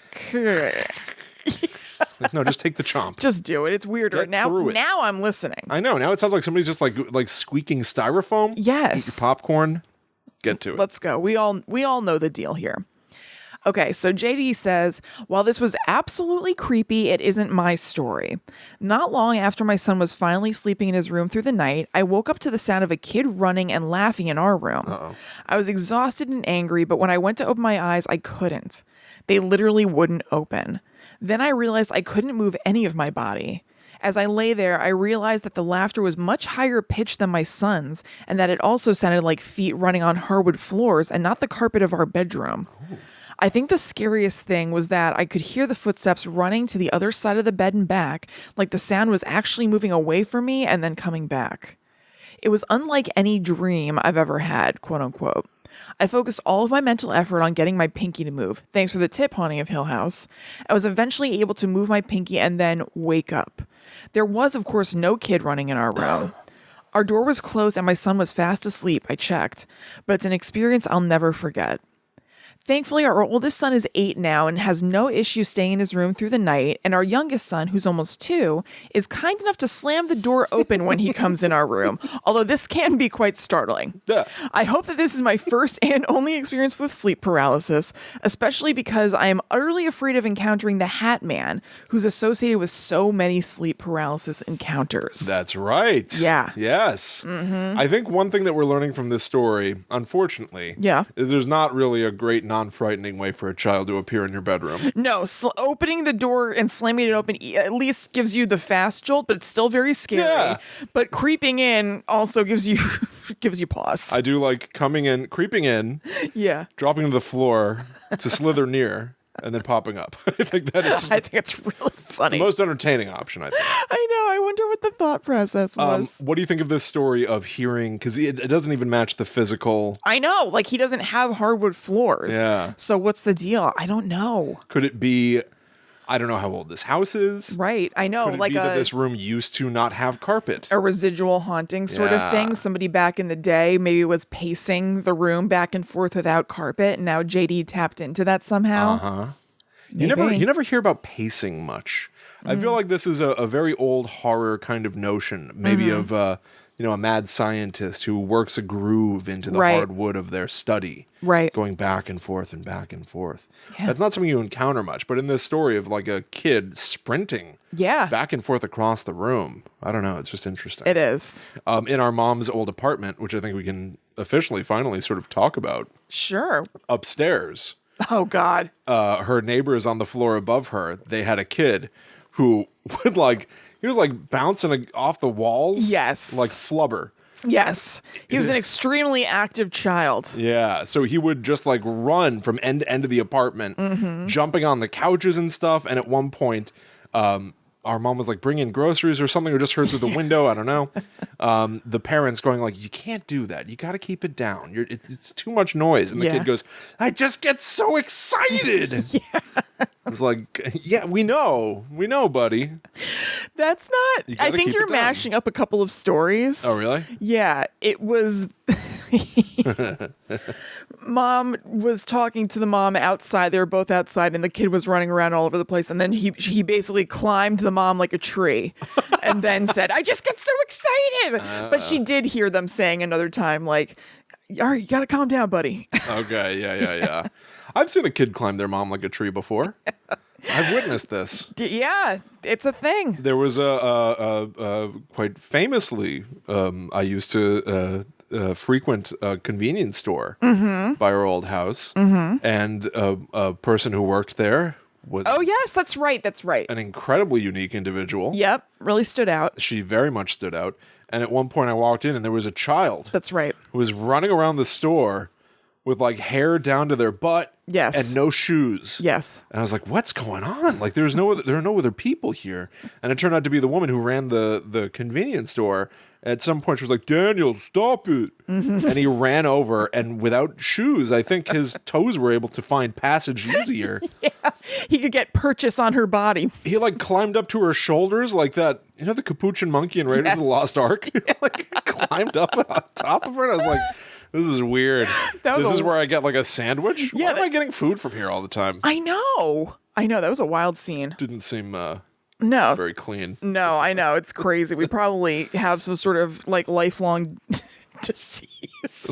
No, just take the chomp. Just do it. It's weirder. Get through it. Now I'm listening. I know. Now it sounds like somebody's just like squeaking styrofoam. Yes. Eat your popcorn. Get to it. Let's go. We all know the deal here. Okay, so JD says, while this was absolutely creepy, it isn't my story. Not long after my son was finally sleeping in his room through the night, I woke up to the sound of a kid running and laughing in our room. Uh-oh. I was exhausted and angry, but when I went to open my eyes, I couldn't. They literally wouldn't open. Then I realized I couldn't move any of my body. As I lay there, I realized that the laughter was much higher pitched than my son's, and that it also sounded like feet running on hardwood floors and not the carpet of our bedroom. Ooh. I think the scariest thing was that I could hear the footsteps running to the other side of the bed and back, like the sound was actually moving away from me and then coming back. It was unlike any dream I've ever had, quote unquote. I focused all of my mental effort on getting my pinky to move. Thanks for the tip, Haunting of Hill House. I was eventually able to move my pinky and then wake up. There was, of course, no kid running in our room. Our door was closed and my son was fast asleep, I checked. But it's an experience I'll never forget. Thankfully, our oldest son is 8 now and has no issue staying in his room through the night, and our youngest son, who's almost 2, is kind enough to slam the door open when he comes in our room, although this can be quite startling. Yeah. I hope that this is my first and only experience with sleep paralysis, especially because I am utterly afraid of encountering the Hat Man, who's associated with so many sleep paralysis encounters. That's right. Yeah. Yes. Mm-hmm. I think one thing that we're learning from this story, unfortunately, is there's not really a great non-frightening way for a child to appear in your bedroom. No, opening the door and slamming it open at least gives you the fast jolt, but it's still very scary. Yeah. But creeping in also gives you pause. I do like creeping in, dropping to the floor to slither near, and then popping up. I think it's really funny. The most entertaining option, I think. I know. I wonder what the thought process was. What do you think of this story of hearing? Because it doesn't even match the physical. I know. Like, he doesn't have hardwood floors. Yeah. So what's the deal? I don't know. Could it be... I don't know how old this house is. Right. I know. Could it be that this room used to not have carpet? A residual haunting sort of thing. Somebody back in the day maybe was pacing the room back and forth without carpet, and now JD tapped into that somehow. Uh-huh. You never hear about pacing much. I feel like this is a very old horror kind of notion, maybe of a mad scientist who works a groove into the Right. hard wood of their study. Right. Going back and forth and back and forth. Yeah. That's not something you encounter much, but in this story of like a kid sprinting Yeah. back and forth across the room, I don't know, it's just interesting. It is. In our mom's old apartment, which I think we can officially finally sort of talk about, Sure. upstairs, Oh, God. her neighbors on the floor above her, they had a kid who would he was like bouncing off the walls. Yes. Like flubber. Yes. He was an extremely active child. Yeah, so he would just like run from end to end of the apartment, jumping on the couches and stuff. And at one point, our mom was like, bring in groceries or something, or just heard through the window. I don't know. The parents going like, you can't do that. You got to keep it down. It's too much noise. And the kid goes, I just get so excited. I was like, yeah, we know, buddy. That's not. I think you're mashing up a couple of stories. Oh, really? Yeah, it was. Mom was talking to the mom outside. They were both outside, and the kid was running around all over the place. And then he basically climbed the mom like a tree, and then said, "I just get so excited." But she did hear them saying another time, like, "All right, you gotta calm down, buddy." Okay, yeah. I've seen a kid climb their mom like a tree before. I've witnessed this. Yeah, it's a thing. There was a quite famously, I used to frequent a convenience store by our old house, and a person who worked there was Oh, yes, that's right. That's right. an incredibly unique individual. Yep, really stood out. She very much stood out. And at one point I walked in and there was a child That's right. who was running around the store with like hair down to their butt. Yes. And no shoes. Yes. And I was like, what's going on? Like, there are no other people here. And it turned out to be the woman who ran the convenience store. At some point, she was like, Daniel, stop it. And he ran over, and without shoes, I think his toes were able to find passage easier. Yeah, he could get purchase on her body. He like climbed up to her shoulders like that. You know the Capuchin monkey in Raiders of the Lost Ark? He like climbed up on top of her, and I was like, this is weird. This is where I get like a sandwich? Yeah, Why am I getting food from here all the time? I know. That was a wild scene. Didn't seem No. very clean. No, I know. It's crazy. We probably have some sort of like lifelong disease.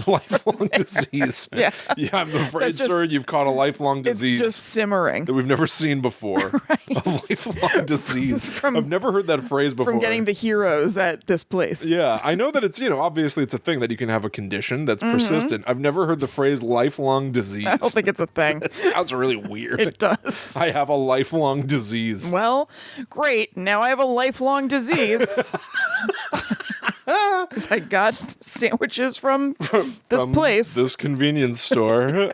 Lifelong disease. Yeah. Yeah, I'm afraid, just- sir, you've caught a lifelong disease It's just simmering that we've never seen before. A lifelong disease. I've never heard that phrase before. from getting the heroes at this place. Yeah, I know that it's, obviously it's a thing that you can have a condition that's persistent. I've never heard the phrase lifelong disease. I don't think it's a thing. It sounds really weird. It does. I have a lifelong disease. Well, great. Now I have a lifelong disease. 'Cause I got sandwiches from this place. This convenience store.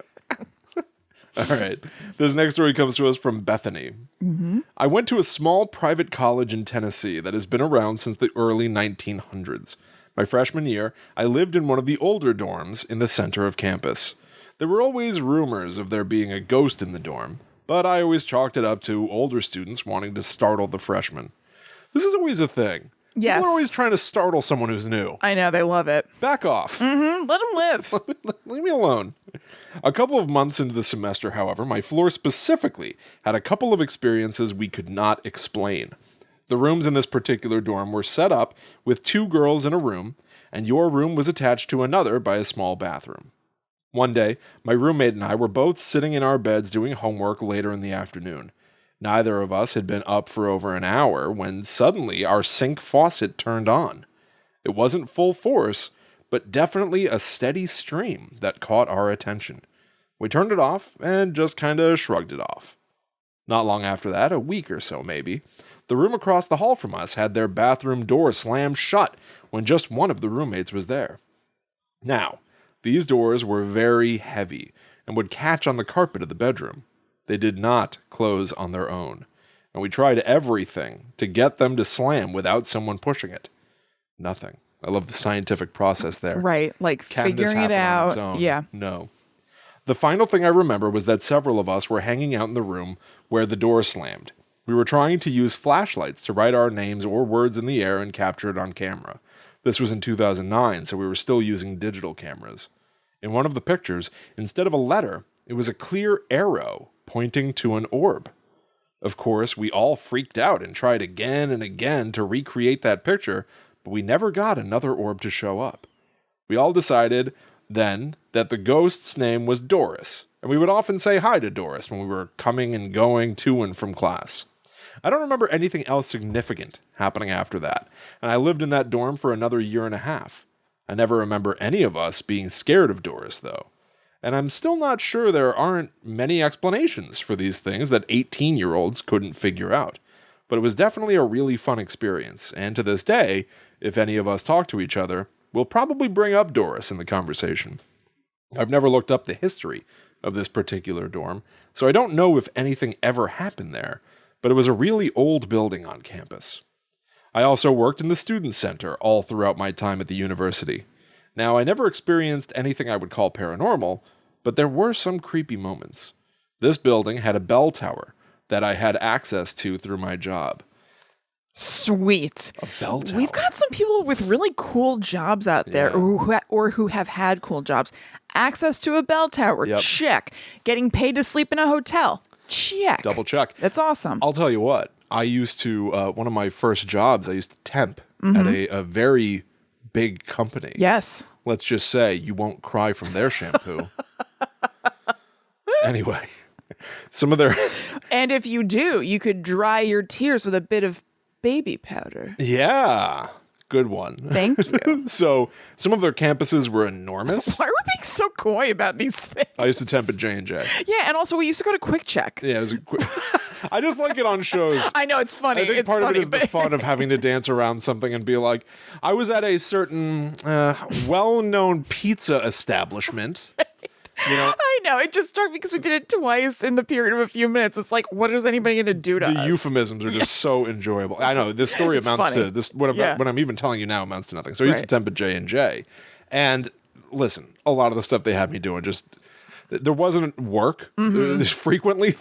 All right. This next story comes to us from Bethany. I went to a small private college in Tennessee that has been around since the early 1900s. My freshman year, I lived in one of the older dorms in the center of campus. There were always rumors of there being a ghost in the dorm, but I always chalked it up to older students wanting to startle the freshmen. This is always a thing. Yes. People are always trying to startle someone who's new. I know, they love it. Back off. Let them live. Leave me alone. A couple of months into the semester, however, my floor specifically had a couple of experiences we could not explain. The rooms in this particular dorm were set up with 2 girls in a room, and your room was attached to another by a small bathroom. One day, my roommate and I were both sitting in our beds doing homework later in the afternoon. Neither of us had been up for over an hour when suddenly our sink faucet turned on. It wasn't full force, but definitely a steady stream that caught our attention. We turned it off and just kind of shrugged it off. Not long after that, a week or so maybe, the room across the hall from us had their bathroom door slammed shut when just one of the roommates was there. Now, these doors were very heavy and would catch on the carpet of the bedroom. They did not close on their own, and we tried everything to get them to slam without someone pushing it. Nothing. I love the scientific process there. Right, like Can this figuring it happen on its out. own? Yeah. No. The final thing I remember was that several of us were hanging out in the room where the door slammed. We were trying to use flashlights to write our names or words in the air and capture it on camera. This was in 2009, so we were still using digital cameras. In one of the pictures, instead of a letter, it was a clear arrow pointing to an orb. Of course, we all freaked out and tried again and again to recreate that picture, but we never got another orb to show up. We all decided then that the ghost's name was Doris, and we would often say hi to Doris when we were coming and going to and from class. I don't remember anything else significant happening after that, and I lived in that dorm for another 1.5 years. I never remember any of us being scared of Doris, though. And I'm still not sure there aren't many explanations for these things that 18-year-olds couldn't figure out. But it was definitely a really fun experience, and to this day, if any of us talk to each other, we'll probably bring up Doris in the conversation. I've never looked up the history of this particular dorm, so I don't know if anything ever happened there, but it was a really old building on campus. I also worked in the student center all throughout my time at the university. Now, I never experienced anything I would call paranormal, but there were some creepy moments. This building had a bell tower that I had access to through my job. Sweet. A bell tower. We've got some people with really cool jobs out there, or who have had cool jobs. Access to a bell tower, check. Getting paid to sleep in a hotel, check. Double check. That's awesome. I'll tell you what. I used to, one of my first jobs, I used to temp at a very big company. Yes. Let's just say you won't cry from their shampoo. Anyway, some of their... And if you do, you could dry your tears with a bit of baby powder. Yeah. Good one. Thank you. So some of their campuses were enormous. Why are we being so coy about these things? I used to temp at J&J. Yeah, and also we used to go to Quick Check. Yeah, it was I just like it on shows. I know, it's funny. I think part of it is the fun of having to dance around something and be like, I was at a certain well-known pizza establishment. You know, I know. It just struck me because we did it twice in the period of a few minutes. It's like, what is anybody going to do to us? The euphemisms are just so enjoyable. I know this story amounts to this. What I'm even telling you now amounts to nothing. So I used to temp at J&J, and listen, a lot of the stuff they had me doing just. There wasn't work. Frequently,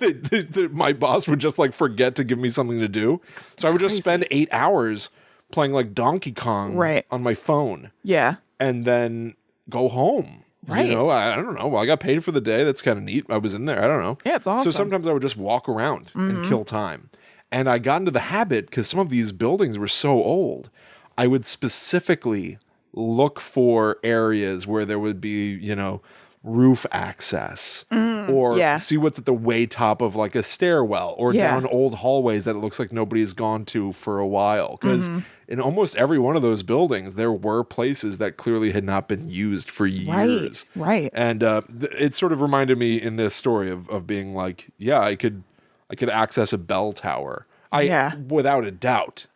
my boss would just like forget to give me something to do. So I would just spend 8 hours playing like Donkey Kong on my phone. Yeah. And then go home. Right. You know, I don't know. Well, I got paid for the day. That's kind of neat. I was in there. I don't know. Yeah, it's awesome. So sometimes I would just walk around and kill time. And I got into the habit, because some of these buildings were so old, I would specifically look for areas where there would be, you know, roof access or see what's at the way top of like a stairwell or down old hallways that it looks like nobody's gone to for a while. Because in almost every one of those buildings, there were places that clearly had not been used for years. Right. And it sort of reminded me in this story of being like, yeah, I could access a bell tower. Without a doubt.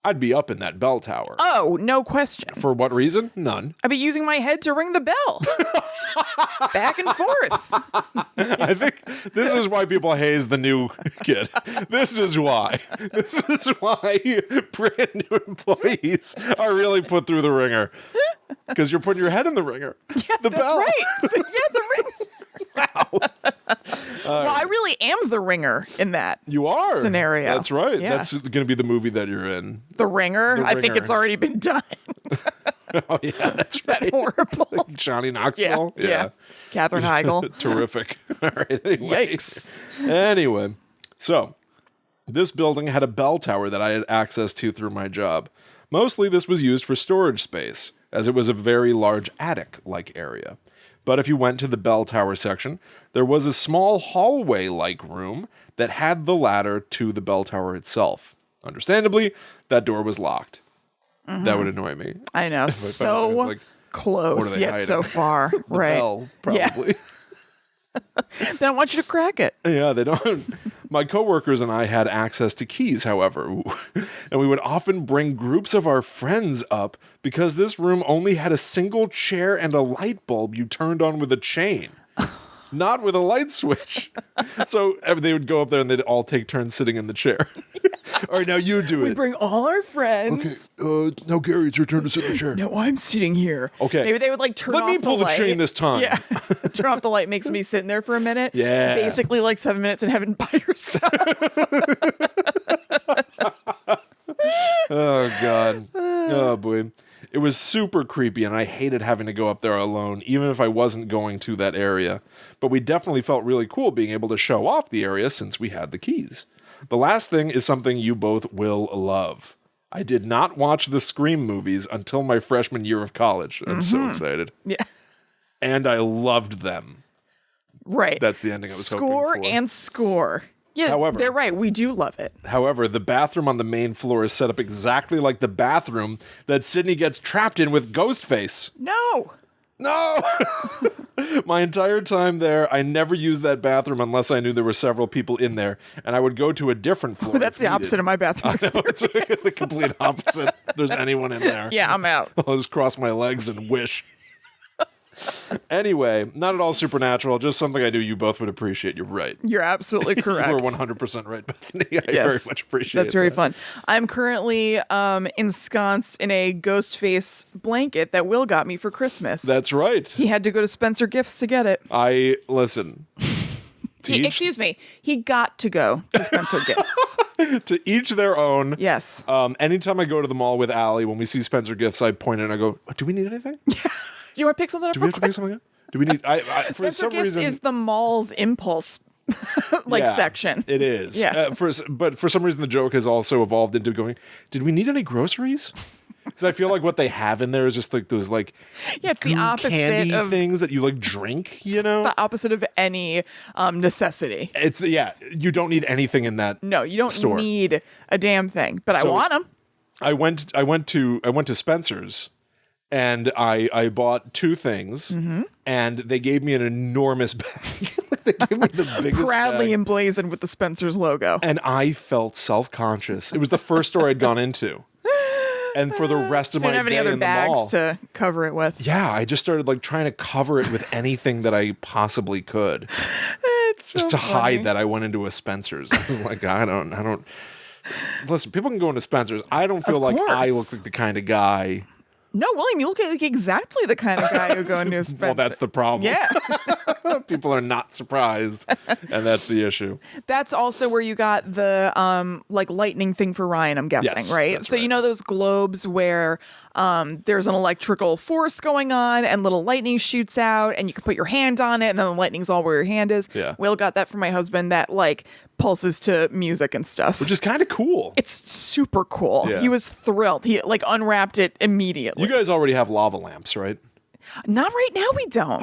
I'd be up in that bell tower. Oh, no question. For what reason? None. I'd be using my head to ring the bell. Back and forth. I think this is why people haze the new kid. This is why. This is why brand new employees are really put through the ringer. Because you're putting your head in the ringer. Yeah, the that's bell. Right. Yeah, the ring. Wow. Well, I really am the ringer in that. You are scenario. That's right. Yeah. That's going to be the movie that you're in. The Ringer. I think it's already been done. Oh yeah, that's right. That horrible. Like Johnny Knoxville. Yeah. Katherine Heigl. Terrific. All right. Anyway. Yikes. Anyway, so this building had a bell tower that I had access to through my job. Mostly this was used for storage space, as it was a very large attic-like area. But if you went to the bell tower section, there was a small hallway-like room that had the ladder to the bell tower itself. Understandably, that door was locked. That would annoy me. I know. So like, close, yet so far. Right. Bell, probably. Yeah. They don't want you to crack it. Yeah, they don't. My coworkers and I had access to keys, however, and we would often bring groups of our friends up because this room only had a single chair and a light bulb you turned on with a chain, not with a light switch. So they would go up there and they'd all take turns sitting in the chair. All right, now you do it. We bring all our friends. Okay, now Gary, it's your turn to sit in the chair. No, I'm sitting here. Okay. Maybe they would like turn off the light. Let me pull the chain this time. Yeah. Turn off the light makes me sitting there for a minute. Yeah. Basically like 7 minutes in heaven by yourself. Oh, God. Oh, boy. It was super creepy, and I hated having to go up there alone, even if I wasn't going to that area. But we definitely felt really cool being able to show off the area since we had the keys. The last thing is something you both will love. I did not watch the Scream movies until my freshman year of college. I'm so excited. Yeah. And I loved them. Right. That's the ending I was hoping Score for. and score. Yeah, However, they're right. We do love it. However, the bathroom on the main floor is set up exactly like the bathroom that Sydney gets trapped in with Ghostface. No. No! My entire time there, I never used that bathroom unless I knew there were several people in there, and I would go to a different floor. That's the opposite of my bathroom experience. It's the complete opposite. If there's anyone in there. Yeah, I'm out. I'll just cross my legs and wish. Anyway, not at all supernatural, just something I knew you both would appreciate. You're right. You're absolutely correct. You were 100% right, Bethany. I very much appreciate That's very that. fun. I'm currently ensconced in a ghost face blanket that Will got me for Christmas. That's right. He had to go to Spencer Gifts to get it. Listen. Excuse me. He got to go to Spencer Gifts. To each their own. Yes. Anytime I go to the mall with Allie, when we see Spencer Gifts, I point and I go, do we need anything? Do you want to pick something up? Do we have to pick something up? Do we need? For Spencer some Gifts reason, is the mall's impulse section. It is. Yeah. But for some reason, the joke has also evolved into going, did we need any groceries? Because I feel like what they have in there is just like those it's the opposite candy of things that you drink, the opposite of any necessity. You don't need anything in that. No, you don't store. need a damn thing, but I So, want them. I went to Spencer's. And I bought two things, and they gave me an enormous bag. They gave me the biggest Proudly bag. emblazoned with the Spencer's logo. And I felt self-conscious. It was the first store I'd gone into. And for the rest of So you my don't have any day other in the mall, bags to cover it with. yeah, I just started trying to cover it with anything that I possibly could, It's just so to funny. hide that I went into a Spencer's. I was like, I don't. Listen, people can go into Spencer's. I don't feel Of like I course. look like the kind of guy. No, William, you look like exactly the kind of guy who go into a Spencer. Well, that's the problem. Yeah. People are not surprised, and that's the issue. That's also where you got the lightning thing for Ryan, I'm guessing, Yes, right? that's So you right. know those globes where there's an electrical force going on and little lightning shoots out and you can put your hand on it and then the lightning's all where your hand is. Yeah. Will got that from my husband that pulses to music and stuff. Which is kind of cool. It's super cool. Yeah. He was thrilled. He unwrapped it immediately. You guys already have lava lamps, right? Not right now we don't.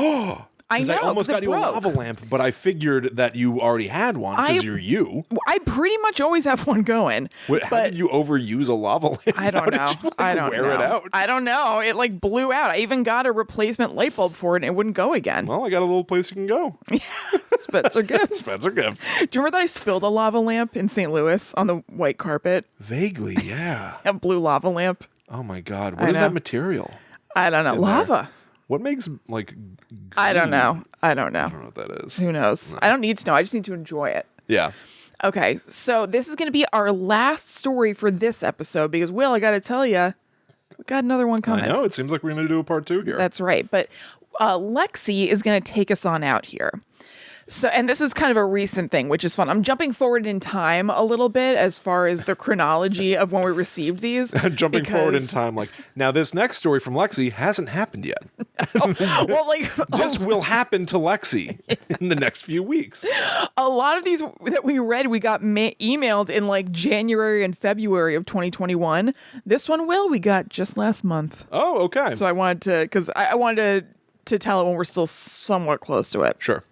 I know. I almost 'cause got it you a broke. lava lamp, but I figured that you already had one because you're you. I pretty much always have one going. How but did you overuse a lava lamp? I don't know. I don't wear know. it out? I don't know. It blew out. I even got a replacement light bulb for it and it wouldn't go again. Well, I got a little place you can go. Spencer Gifts. Spencer Gift. Do you remember that I spilled a lava lamp in St. Louis on the white carpet? Vaguely, yeah. A blue lava lamp. Oh my God. I What is know. that material? I don't know. there? Lava. What makes I don't know. I don't know. I don't know what that is. Who knows? I don't need to know. I just need to enjoy it. Yeah. Okay, so this is going to be our last story for this episode because, Will, I got to tell you, we got another one coming. I know. It seems like we're going to do a part 2 here. That's right. But Lexi is going to take us on out here. So, and this is kind of a recent thing, which is fun. I'm jumping forward in time a little bit as far as the chronology of when we received these. Jumping forward in time, now this next story from Lexi hasn't happened yet. Well, This will happen to Lexi in the next few weeks. a lot of these that we read, we got emailed in January and February of 2021. This one, Will, we got just last month. Oh, okay. So I wanted to, because I wanted to tell it when we're still somewhat close to it. Sure.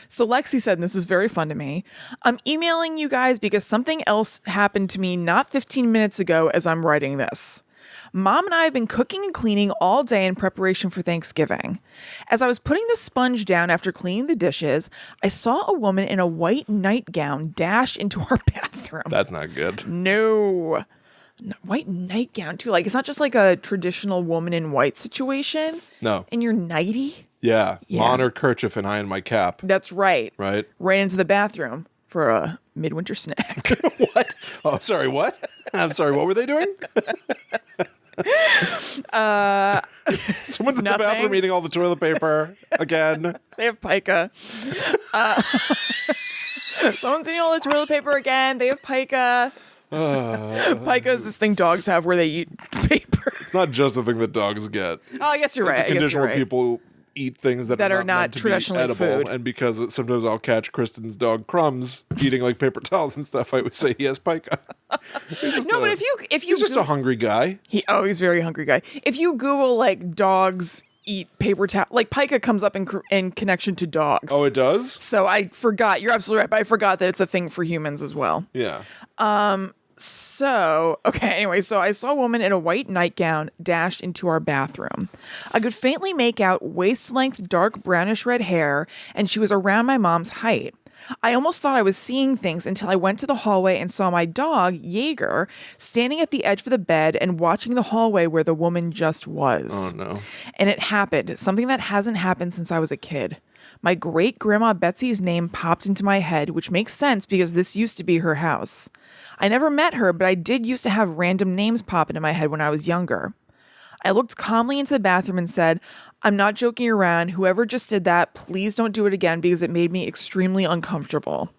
So Lexi said, and this is very fun to me, I'm emailing you guys because something else happened to me not 15 minutes ago as I'm writing this. Mom and I have been cooking and cleaning all day in preparation for Thanksgiving. As I was putting the sponge down after cleaning the dishes, I saw a woman in a white nightgown dash into our bathroom. That's not good. No. White nightgown, too. It's not just a traditional woman in white situation. No. In your nightie. Yeah. Yeah. Ma in her kerchief and I in my cap. That's right. Right? Right into the bathroom for a midwinter snack. What? Oh, sorry, what? I'm sorry, what were they doing? Someone's in the Nothing. bathroom eating all the toilet paper again. They have Pika. Someone's eating all the toilet paper again. They have Pika. Pika is this thing dogs have where they eat paper. It's not just a thing that dogs get. Oh, I guess you're right. It's a I guess condition you're where right. people eat things that are are not meant to be traditionally edible, food. and because sometimes I'll catch Kristen's dog Crumbs eating paper towels and stuff, I would say he has pica. No, but if you He's just a hungry guy. he's a very hungry guy. If you Google like dogs eat paper towel, like Pika comes up in connection to dogs. Oh, it does? So I forgot. You're absolutely right, but I forgot that it's a thing for humans as well. Yeah. So, okay, anyway, so I saw a woman in a white nightgown dash into our bathroom. I could faintly make out waist-length dark brownish red hair, and she was around my mom's height. I almost thought I was seeing things until I went to the hallway and saw my dog, Jaeger, standing at the edge of the bed and watching the hallway where the woman just was. Oh, no. And it happened, something that hasn't happened since I was a kid. My great-grandma Betsy's name popped into my head, which makes sense because this used to be her house. I never met her, but I did used to have random names pop into my head when I was younger. I looked calmly into the bathroom and said, I'm not joking around. Whoever just did that, please don't do it again because it made me extremely uncomfortable.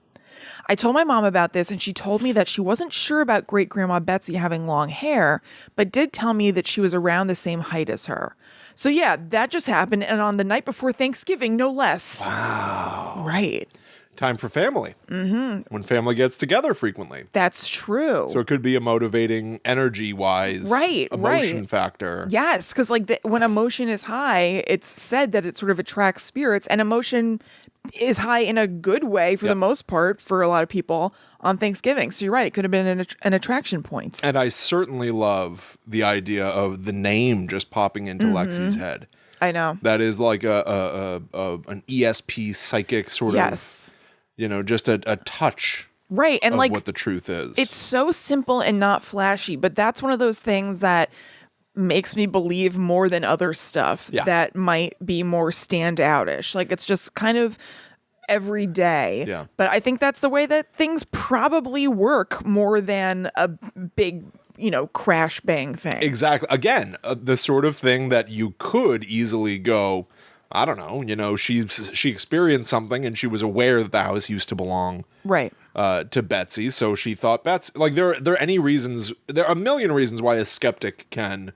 I told my mom about this and she told me that she wasn't sure about great-grandma Betsy having long hair, but did tell me that she was around the same height as her. So yeah, that just happened, and on the night before Thanksgiving, no less. Wow. Right. Time for family. Mm-hmm. When family gets together frequently. That's true. So it could be a motivating energy-wise emotion factor. Yes, because like when emotion is high, it's said that it sort of attracts spirits, and emotion is high in a good way for the most part for a lot of people on Thanksgiving. So you're right, it could have been an attraction point. And I certainly love the idea of the name just popping into Lexi's head. I know. That is like an ESP psychic sort of, just a touch. Right. And of like what the truth is. It's so simple and not flashy, but that's one of those things that makes me believe more than other stuff that might be more standoutish. Like it's just kind of every day. Yeah. But I think that's the way that things probably work more than a big, crash bang thing. Exactly. Again, the sort of thing that you could easily go, I don't know, she experienced something and she was aware that the house used to belong to Betsy, so she thought Betsy. Like there are any reasons. There are a million reasons why a skeptic can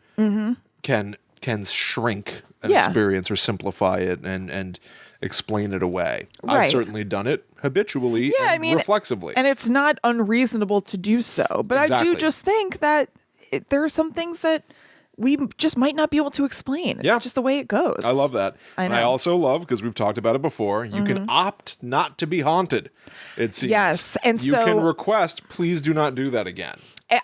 shrink an experience or simplify it and explain it away. Right. I've certainly done it habitually and reflexively, and it's not unreasonable to do so. But exactly. I do just think that there are some things that we just might not be able to explain. Yeah. It's just the way it goes. I love that. I know. And I also love, because we've talked about it before, you can opt not to be haunted, it seems. Yes. And you can request, please do not do that again.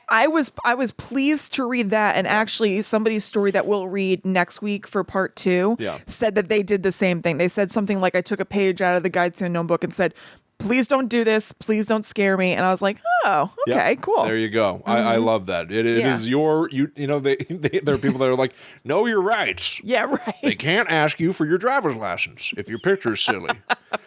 I was pleased to read that, and actually somebody's story that we'll read next week for part 2 said that they did the same thing. They said something like, I took a page out of the Guide to Unknown book and said, please don't do this. Please don't scare me. And I was like, oh, okay, cool. There you go. I love that. It is there are people that are like, know your rights. Yeah, right. They can't ask you for your driver's license if your picture's silly.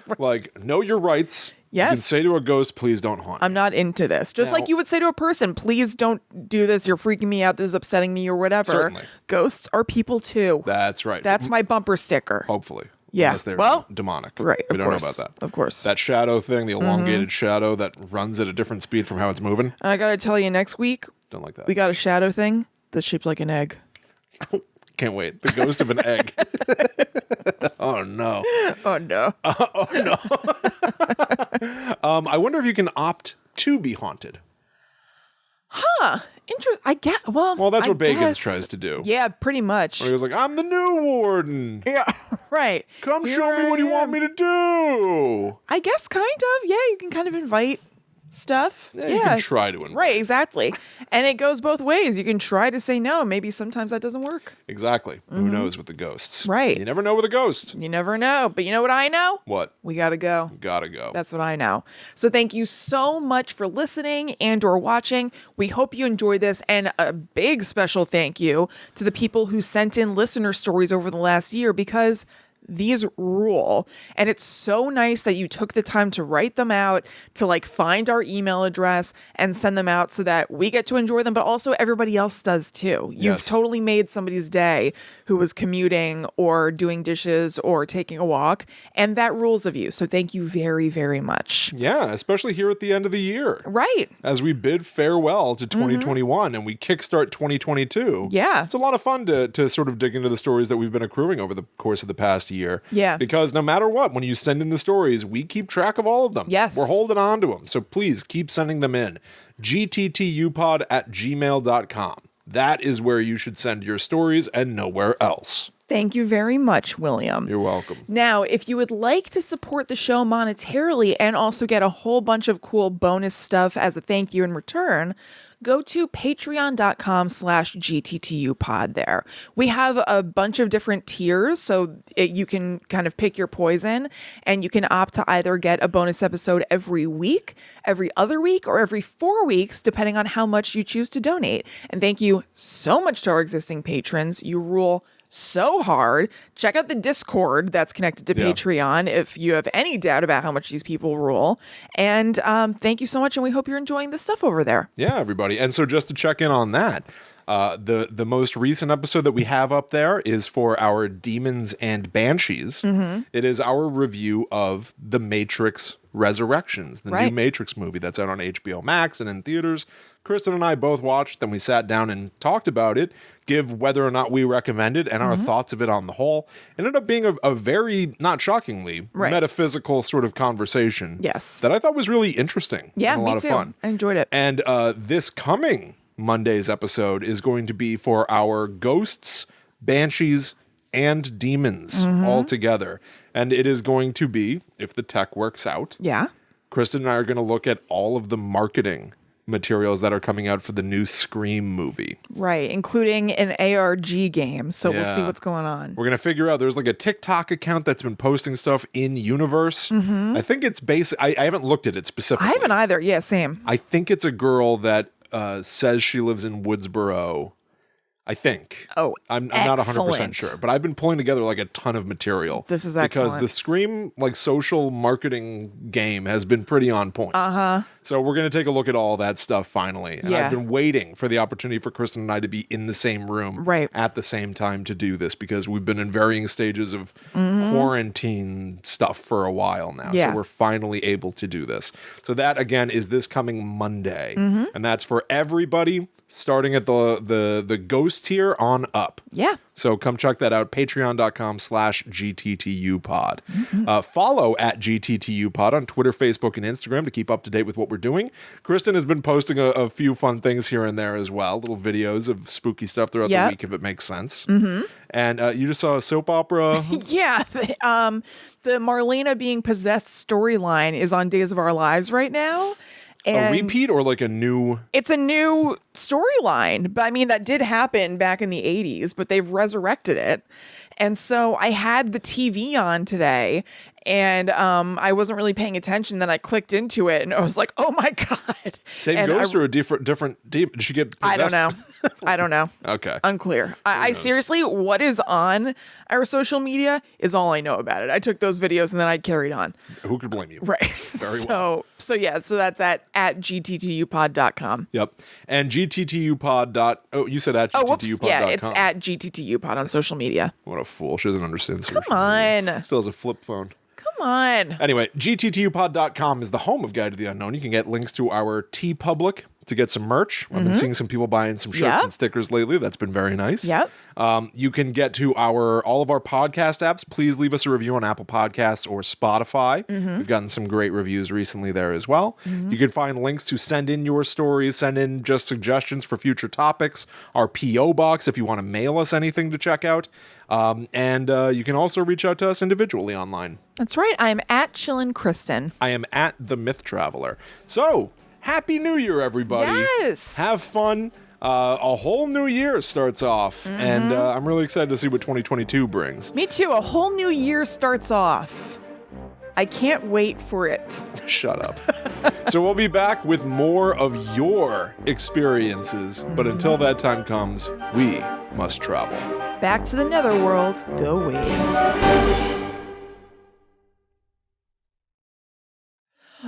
Right. Like, know your rights. Yes. You can say to a ghost, please don't haunt me. I'm not into this. Just like you would say to a person, please don't do this. You're freaking me out. This is upsetting me or whatever. Certainly. Ghosts are people too. That's right. That's my bumper sticker. Hopefully. Yeah. Unless they're demonic. Right. We don't know about that. Of course. That shadow thing, the elongated shadow that runs at a different speed from how it's moving. I got to tell you, next week, don't like that. We got a shadow thing that's shaped like an egg. Can't wait. The ghost of an egg. Oh, no. Oh, no. Oh, no. I wonder if you can opt to be haunted. Huh. Interesting. I get. Well, that's what Bagans guess. tries to do. Yeah, pretty much. Where he was like, I'm the new warden. Yeah, right. Come show me what you want me to do. I guess kind of. Yeah, you can kind of invite stuff. Yeah, you can try to invite. Right, exactly. And it goes both ways. You can try to say no. Maybe sometimes that doesn't work. Exactly. Who knows with the ghosts? Right. You never know with a ghost. You never know. But you know what I know? What? We gotta go. Gotta go. That's what I know. So thank you so much for listening and or watching. We hope you enjoyed this, and a big special thank you to the people who sent in listener stories over the last year, because these rule. And it's so nice that you took the time to write them out, to like find our email address and send them out so that we get to enjoy them, but also everybody else does too. You've totally made somebody's day who was commuting or doing dishes or taking a walk, and that rules of you. So thank you very, very much. Yeah, especially here at the end of the year. Right. As we bid farewell to 2021 and we kickstart 2022. Yeah. It's a lot of fun to sort of dig into the stories that we've been accruing over the course of the past year. year. Yeah. Because no matter what, when you send in the stories, we keep track of all of them. Yes. We're holding on to them. So please keep sending them in. gttupod@gmail.com. That is where you should send your stories and nowhere else. Thank you very much, William. You're welcome. Now, if you would like to support the show monetarily and also get a whole bunch of cool bonus stuff as a thank you in return, go to patreon.com/gttupod there. We have a bunch of different tiers, so you can kind of pick your poison, and you can opt to either get a bonus episode every week, every other week, or every 4 weeks, depending on how much you choose to donate. And thank you so much to our existing patrons. You rule so hard. Check out the Discord that's connected to Patreon if you have any doubt about how much these people rule. And thank you so much, and we hope you're enjoying the stuff over there. Yeah, everybody. And so just to check in on that, the most recent episode that we have up there is for our Demons and Banshees. It is our review of The Matrix Resurrections, the new Matrix movie that's out on HBO Max and in theaters. Kristen and I both watched, then we sat down and talked about it, give whether or not we recommend it and our thoughts of it on the whole. It ended up being a very, not shockingly, metaphysical sort of conversation. Yes. That I thought was really interesting. Yeah, and a me lot too. of fun. I enjoyed it. And this coming Monday's episode is going to be for our ghosts, banshees, and demons all together. And it is going to be, if the tech works out, Kristen and I are going to look at all of the marketing materials that are coming out for the new Scream movie. Right, including an ARG game. So we'll see what's going on. We're going to figure out, there's like a TikTok account that's been posting stuff in universe. I think it's basic. I haven't looked at it specifically. I haven't either. Yeah, same. I think it's a girl that says she lives in Woodsboro. I think. Oh, I'm not 100% sure, but I've been pulling together like a ton of material. This is excellent. Because the Scream like social marketing game has been pretty on point. So we're going to take a look at all that stuff finally. And I've been waiting for the opportunity for Kristen and I to be in the same room at the same time to do this, because we've been in varying stages of quarantine stuff for a while now. So we're finally able to do this. So that again is this coming Monday. And that's for everybody, starting at the ghost tier on up. Yeah. So come check that out, patreon.com/gttupod. Follow at gttupod on Twitter, Facebook, and Instagram to keep up to date with what we're doing. Kristen has been posting a few fun things here and there as well, little videos of spooky stuff throughout the week, if it makes sense. And you just saw a soap opera. The Marlena being possessed storyline is on Days of Our Lives right now. A repeat or like a new? It's a new storyline, but I mean, that did happen back in the 80s, but they've resurrected it. And so I had the TV on today, and I wasn't really paying attention. Then I clicked into it, and I was like, "Oh my god!" Same ghost or a different? Did she get possessed? I don't know. I don't know. Okay, unclear. I seriously, what is on our social media is all I know about it. I took those videos and then I carried on. Who could blame you? Right. Very well. So that's at gttupod.com. Yep. And gttupod. Oh, you said at gttupod.com. Yeah, it's at gttupod on social media. What a fool. She doesn't understand social Come on. media. Still has a flip phone. Come on. Anyway, gttupod.com is the home of Guide to the Unknown. You can get links to our TeePublic to get some merch. I've been seeing some people buying some shirts and stickers lately. That's been very nice. Yep. You can get to all of our podcast apps. Please leave us a review on Apple Podcasts or Spotify. We've gotten some great reviews recently there as well. You can find links to send in your stories, send in just suggestions for future topics, our P.O. box if you want to mail us anything to check out. And you can also reach out to us individually online. That's right. I'm at Chillin' Kristen. I am at The Myth Traveler. So, Happy New Year, everybody. Yes. Have fun. A whole new year starts off, and I'm really excited to see what 2022 brings. Me too. A whole new year starts off. I can't wait for it. Shut up. So we'll be back with more of your experiences, but until that time comes, we must travel. Back to the netherworld. Go wait.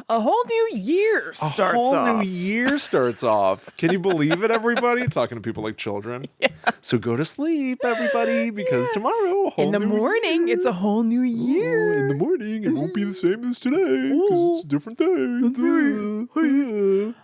A whole new year starts off. A whole new year starts off. Can you believe it, everybody? Talking to people like children. Yeah. So go to sleep, everybody, because tomorrow, a whole in the morning, year. It's a whole new year. In the morning, it won't be the same as today, because it's a different day. That's right.